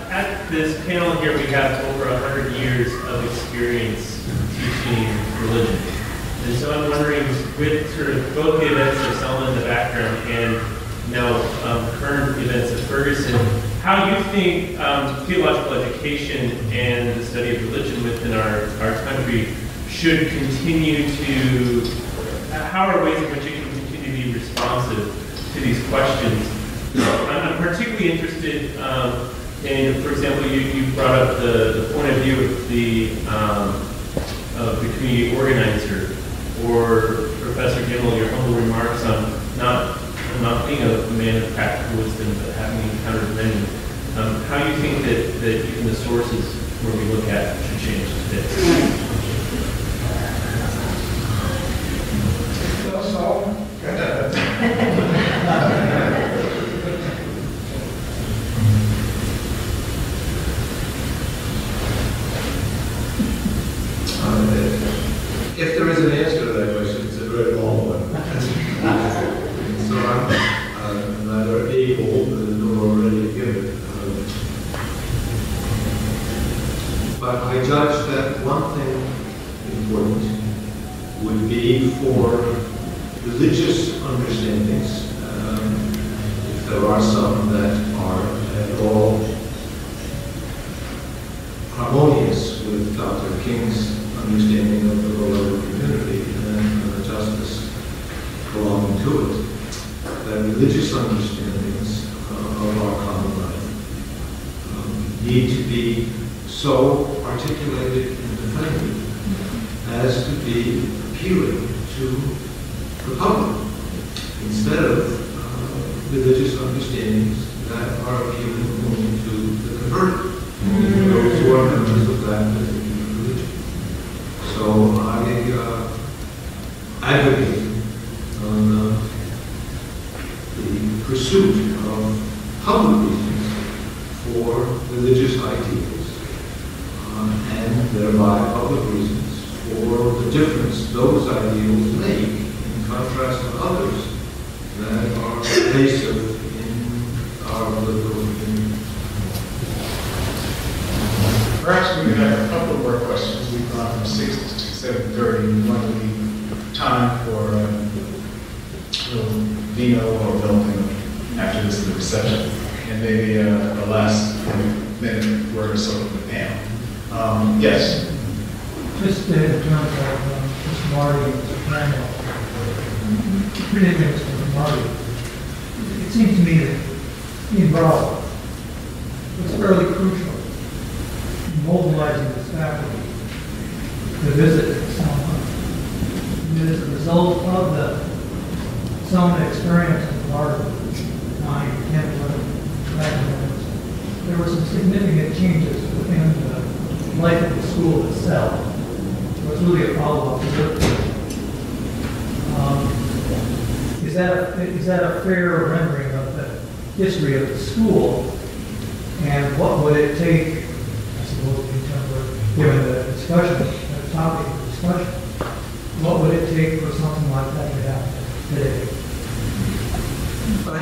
at this panel here, we have over 100 years of experience teaching religion. And so I'm wondering, with sort of both the events of Selma in the background and now current events of Ferguson, how you think theological education and the study of religion within our country should continue to, how are ways in which it can continue to be responsive to these questions? I'm particularly interested in, for example, you brought up the point of view of the community organizer, or Professor Gamwell, your humble remarks on not being a man of practical wisdom, but having encountered many. How do you think that even the sources where we look at should change today? If there is an answer to that question, it's a very long one. So I'm neither able nor ready to give it. But I judge that one thing important would be for religious understandings, if there are some that are at all harmonious with Dr. King's understanding of the role of the community and the justice belonging to it, that religious understandings of our common life need to be so articulated and defended as to be appealing to the public, instead of religious understandings that are appealing only to the converted, those who are members of that particular religion. So I advocate on the pursuit of public reasons for religious ideals, and thereby public reasons for the difference those ideals make in contrast to others that are pervasive in our political community. Perhaps we could have a couple more questions. We've gone from 6 to 7:30. We want to leave time for a little vino or milking after this is the reception, and maybe a last minute word or so from the panel. Yes? Just in terms of Mr. Marty and Mr. Gamwell, particularly Mr. Marty, it seems to me that being involved was fairly crucial in mobilizing this faculty to visit Selma. And as a result of the Selma experience in part of 9, 10, 11 academics, there were some significant changes within the life of the school itself. So it's really a follow-up to work. Is that a fair rendering of the history of the school? And what would it take, I suppose, in terms of given the discussion, the topic of discussion, what would it take for something like that to happen today? Well, I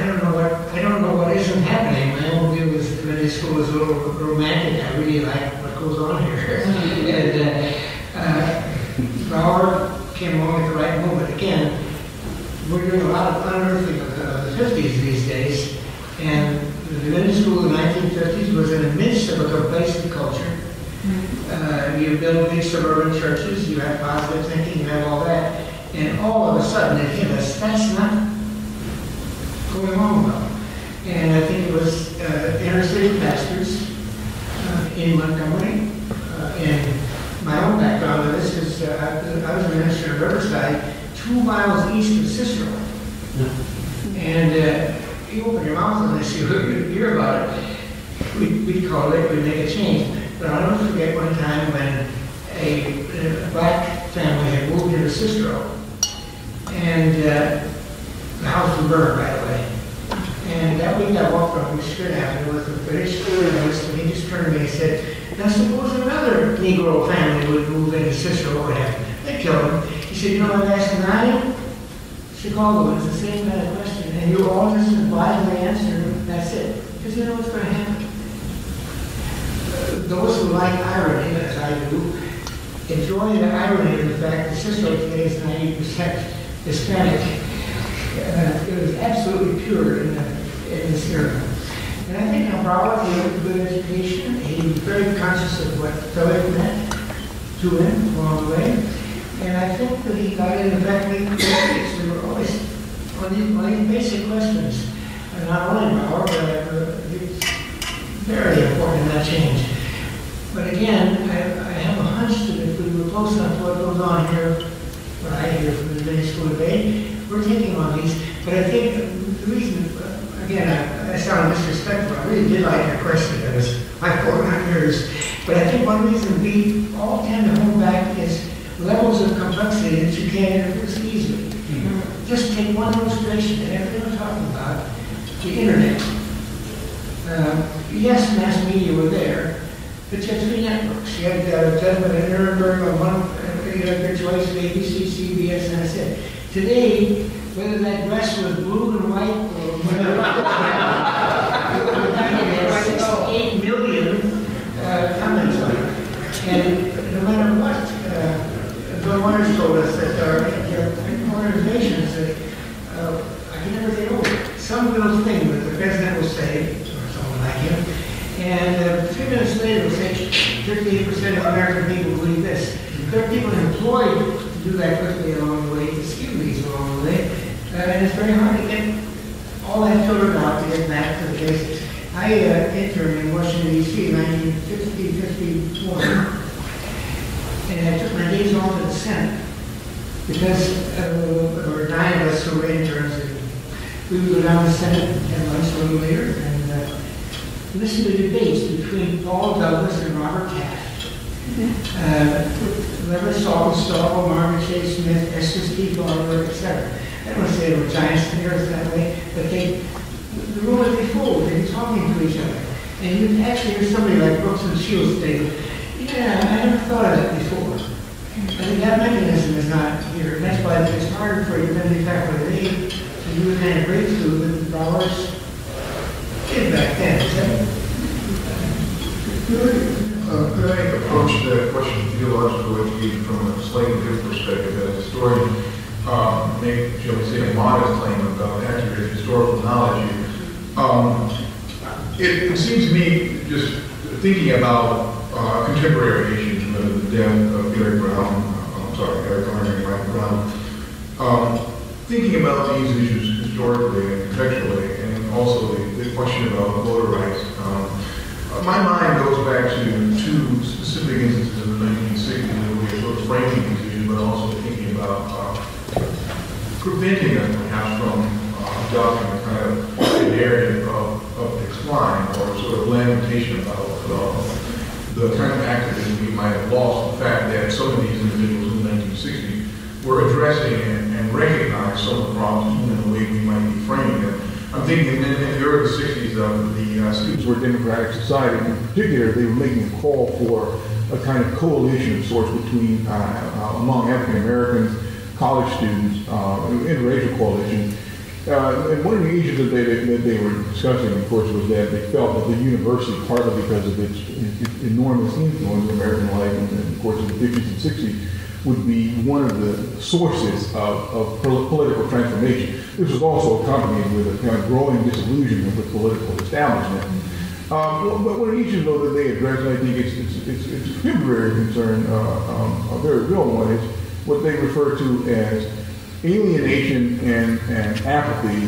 don't know what isn't happening. My own view is that Divinity School is a little romantic. I really like what goes on here. And Bauer came along at the right moment. Again, we're doing a lot of unearthing of the 50s these days, and the Divinity School in the 1950s was in the midst of a pervasive culture. You build big suburban churches, you have positive thinking, you have all that, and all of a sudden it hit us. That's not going on well. And I think it was inner city pastors in Montgomery. And my own background in this is I was a minister in Riverside, 2 miles east of Cicero. And you open your mouth on this, you hear about it. We'd call it, we'd make a change. But I'll never forget one time when a black family had moved into Cicero. And the house was burned, by the way. And that week I walked on Michigan Avenue with a British journalist, and he just turned to me and said, now suppose another Negro family would move into Cicero, what would happen? They'd kill him. He said, you know what I've asked 9 Chicago, it's the same kind of question. And you all just blithely answer, that's it. Because you know what's going to happen. Those who like irony, as I do, enjoy the irony of the fact that Cicero today is 90% Hispanic. It was absolutely pure in this era. And I think now Broward had good education. He was very conscious of what Philip meant to him along the way. And I think that he got in the faculty debates. They were always on these basic questions. And not only Broward, but it's very important in that change. But again, I have a hunch that if we were close enough to what goes on here, what I hear from the Divinity School debate, we're taking on these. But I think the reason, again, I sound disrespectful. I really did like your question. It was like 400 years. But I think one reason we all tend to hold back is levels of complexity that you can't introduce easily. Just take one illustration, and everything we're talking about, the internet. Yes, mass media were there, but you had 3 networks. You had a gentleman in Nuremberg on one, you had your choice of ABC, CBS, and that's it. Today, whether that dress was blue and white or whatever, it has 8 million comments on it. And no matter what, Bill Myers told us that our organizations, I can never get over it. Some little thing that the president will say, or someone like him, and 3 minutes later will say 58% of American people believe this. There are people employed to do that quickly along the way, to skew these along the way, and it's very hard to get all that filtered out to get back to the basics. I interned in Washington, D.C. in 1950-51, and I took my days off to the Senate because there were 9 of us who were interns, and we would go down to the Senate and have lunch a little later and listen to debates between Paul Douglas and Robert Taft. Reverend Saltonstall, Margaret J. Smith, Estes P. Barber, etc. I don't want to say they were giants thinkers that way, but the room would be full. They'd be talking to each other. And you'd actually hear somebody like Brooks and Shields say, yeah, I never thought of that before. I think that mechanism is not here. And that's why it's harder for divinity faculty to do the kind of breakthrough that the Browers did back then. Could I approach the question of theological education from a slightly different perspective? As a historian, make, shall we say, a modest claim about accurate historical knowledge. It seems to me, just thinking about contemporary issues, the death of Eric Garner and Michael Brown, thinking about these issues historically and contextually, and also the question about voter rights. My mind goes back to 2 specific instances in the 1960s where we were sort of framing these issues, but also thinking about preventing us perhaps from adopting a kind of narrative of decline or sort of lamentation about the kind of activism we might have lost. The fact that some of these individuals in the 1960s were addressing and recognized some of the problems in the way we might be framing them. I'm thinking in the early 60s, the students were a democratic society. In particular, they were making a call for a kind of coalition of sorts between, among African Americans, college students, interracial coalition. And one of the issues that they were discussing, of course, was that they felt that the university, partly because of its enormous influence in American life, and of course in the 50s and 60s, would be one of the sources of political transformation. This was also accompanied with a kind of growing disillusionment with political establishment. But one of the issues, though, that they addressed, and I think it's a temporary concern, a very real one, is what they refer to as alienation and apathy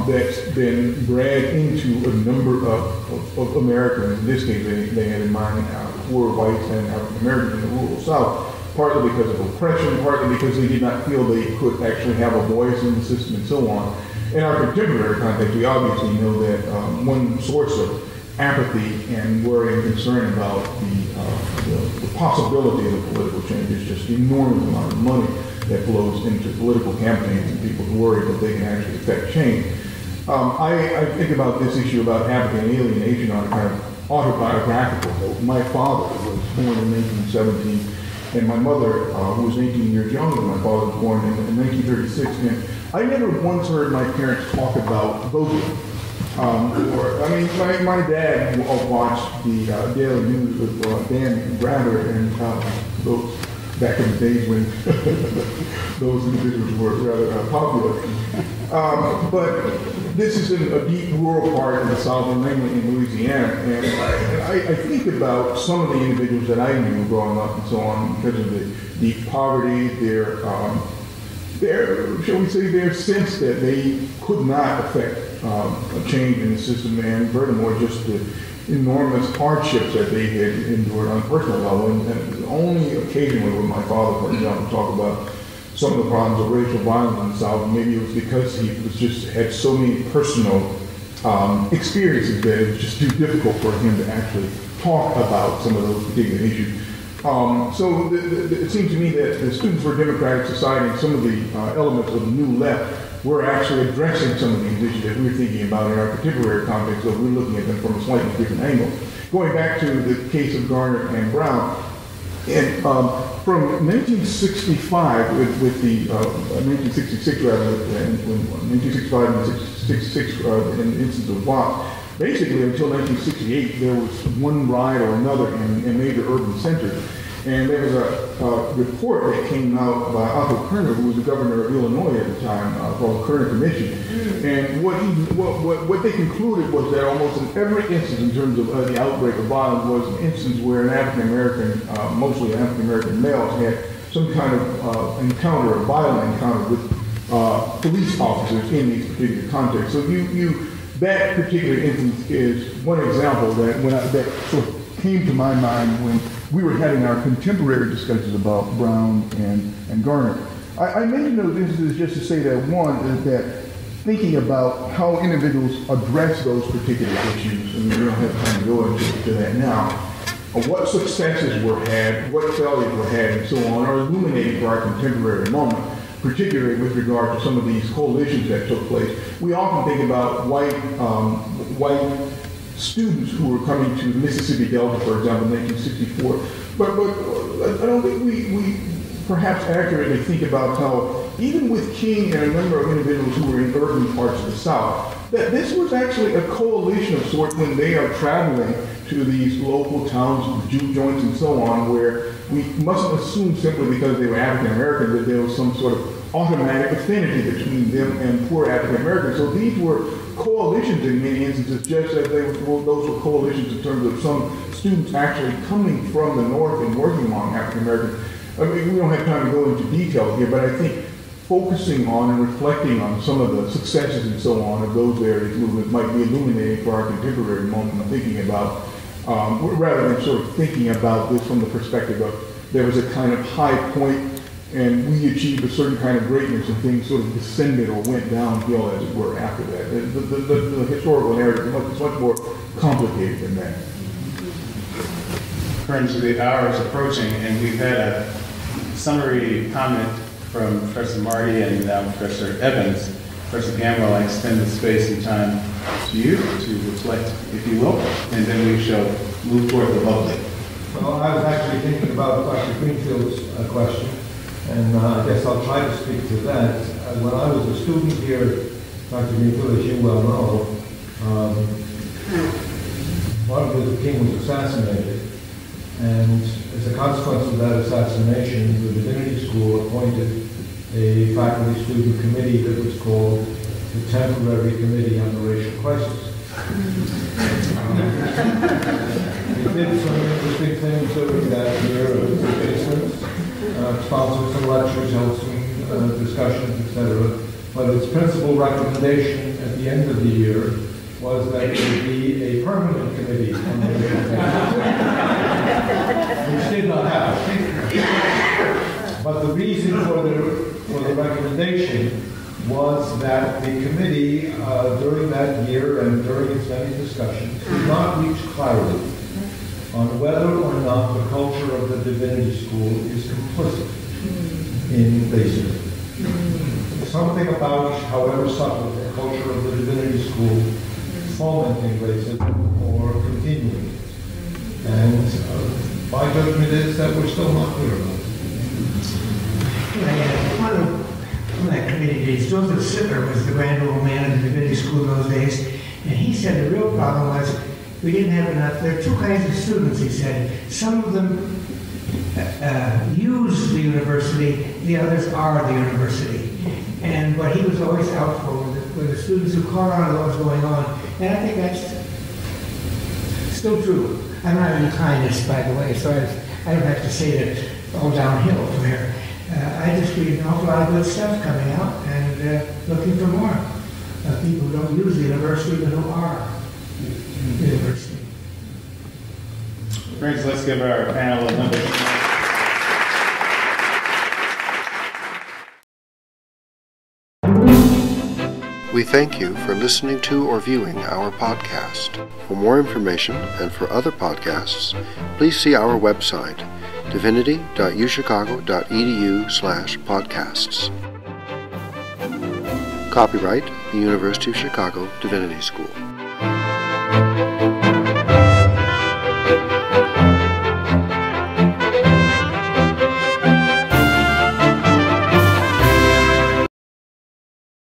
that's been dragged into a number of Americans. In this case, they had in mind poor whites and African Americans in the rural South, partly because of oppression, partly because they did not feel they could actually have a voice in the system and so on. In our contemporary context, we obviously know that one source of apathy and worry and concern about the possibility of political change is just the enormous amount of money that flows into political campaigns and people worry that they can actually affect change. I think about this issue about apathy and alienation on a kind of autobiographical note. My father was born in 1917, and my mother, who was 18 years younger than my father, was born in 1936. And I never once heard my parents talk about voting. My dad watched the Daily News with Dan Rather and those back in the days when those individuals were rather popular. But this is in a deep rural part of the South, and mainly in Louisiana. And I think about some of the individuals that I knew growing up and so on because of the deep poverty, their shall we say, their sense that they could not affect a change in the system, and furthermore, just the enormous hardships that they had endured on a personal level. And only occasionally would my father, for example, talk about some of the problems of racial violence in the South. Maybe it was because he was just had so many personal experiences that it was just too difficult for him to actually talk about some of those particular issues. So it seems to me that the Students for a Democratic Society and some of the elements of the New Left were actually addressing some of these issues that we're thinking about in our contemporary context, so we're looking at them from a slightly different angle. Going back to the case of Garner and Brown, and from 1965 with the 1966 rather, when 1965 and 1966 in the instance of Watts, basically until 1968 there was one riot or another in major urban centers. And there was a report that came out by Arthur Kerner, who was the governor of Illinois at the time, called the Kerner Commission. And what they concluded was that almost in every instance in terms of the outbreak of violence was an instance where an African-American, mostly African-American males, had some kind of encounter, a violent encounter with police officers in these particular contexts. So you that particular instance is one example that sort of came to my mind when we were having our contemporary discussions about Brown and Garner. I mentioned those instances just to say that one is that thinking about how individuals address those particular issues, and we don't have time to go into that now, what successes were had, what failures were had, and so on, are illuminating for our contemporary moment, particularly with regard to some of these coalitions that took place. We often think about white students who were coming to the Mississippi Delta, for example, in 1964, but I don't think we perhaps accurately think about how, even with King and a number of individuals who were in urban parts of the South, that this was actually a coalition of sorts when they are traveling to these local towns, juke joints and so on, where we mustn't assume simply because they were African Americans that there was some sort of automatic affinity between them and poor African Americans. So these were coalitions in many instances, just as those were coalitions in terms of some students actually coming from the North and working among African Americans. I mean, we don't have time to go into detail here, but I think focusing on and reflecting on some of the successes and so on of those various movements might be illuminating for our contemporary moment of thinking about, rather than sort of thinking about this from the perspective of there was a kind of high point and we achieved a certain kind of greatness and things sort of descended or went downhill, as it were, after that. The historical narrative is much more complicated than that. Friends, the hour is approaching, and we've had a summary comment from Professor Marty and now Professor Evans. Professor Gamwell, I extend the space and time to you to reflect, if you will, and then we shall move toward the lovely. Well, I was actually thinking about Dr. Greenfield's question, and I guess I'll try to speak to that. When I was a student here, Dr. Greenfield, as you well know, Martin Luther King was assassinated, and as a consequence of that assassination, the Divinity School appointed a faculty-student committee that was called the Temporary Committee on the Racial Crisis. We did some interesting things during that year of participants, sponsored some lectures, held some discussions, etc. But its principal recommendation at the end of the year was that there be a permanent committee on the racial crisis, which did not happen. But the reason for the recommendation was that the committee, during that year and during its many discussions, did not reach clarity on whether or not the culture of the Divinity School is complicit in racism. Something about, however subtle, the culture of the Divinity School fomenting racism or continuing it. And my judgment is that we're still not clear about it. One of that committee days, Joseph Sittler was the grand old man of the Divinity School in those days, and he said the real problem was we didn't have enough. There are two kinds of students, he said. Some of them use the university, the others are the university. And what he was always out for were the students who caught on to what was going on. And I think that's still true. I'm not in kindness, by the way, so I don't have to say that it's all downhill from here. I just read an awful lot of good stuff coming out and looking for more. People who don't use the university, but who are the university. Friends, let's give our panel a number. We thank you for listening to or viewing our podcast. For more information and for other podcasts, please see our website, divinity.uchicago.edu/podcasts. Copyright, the University of Chicago Divinity School.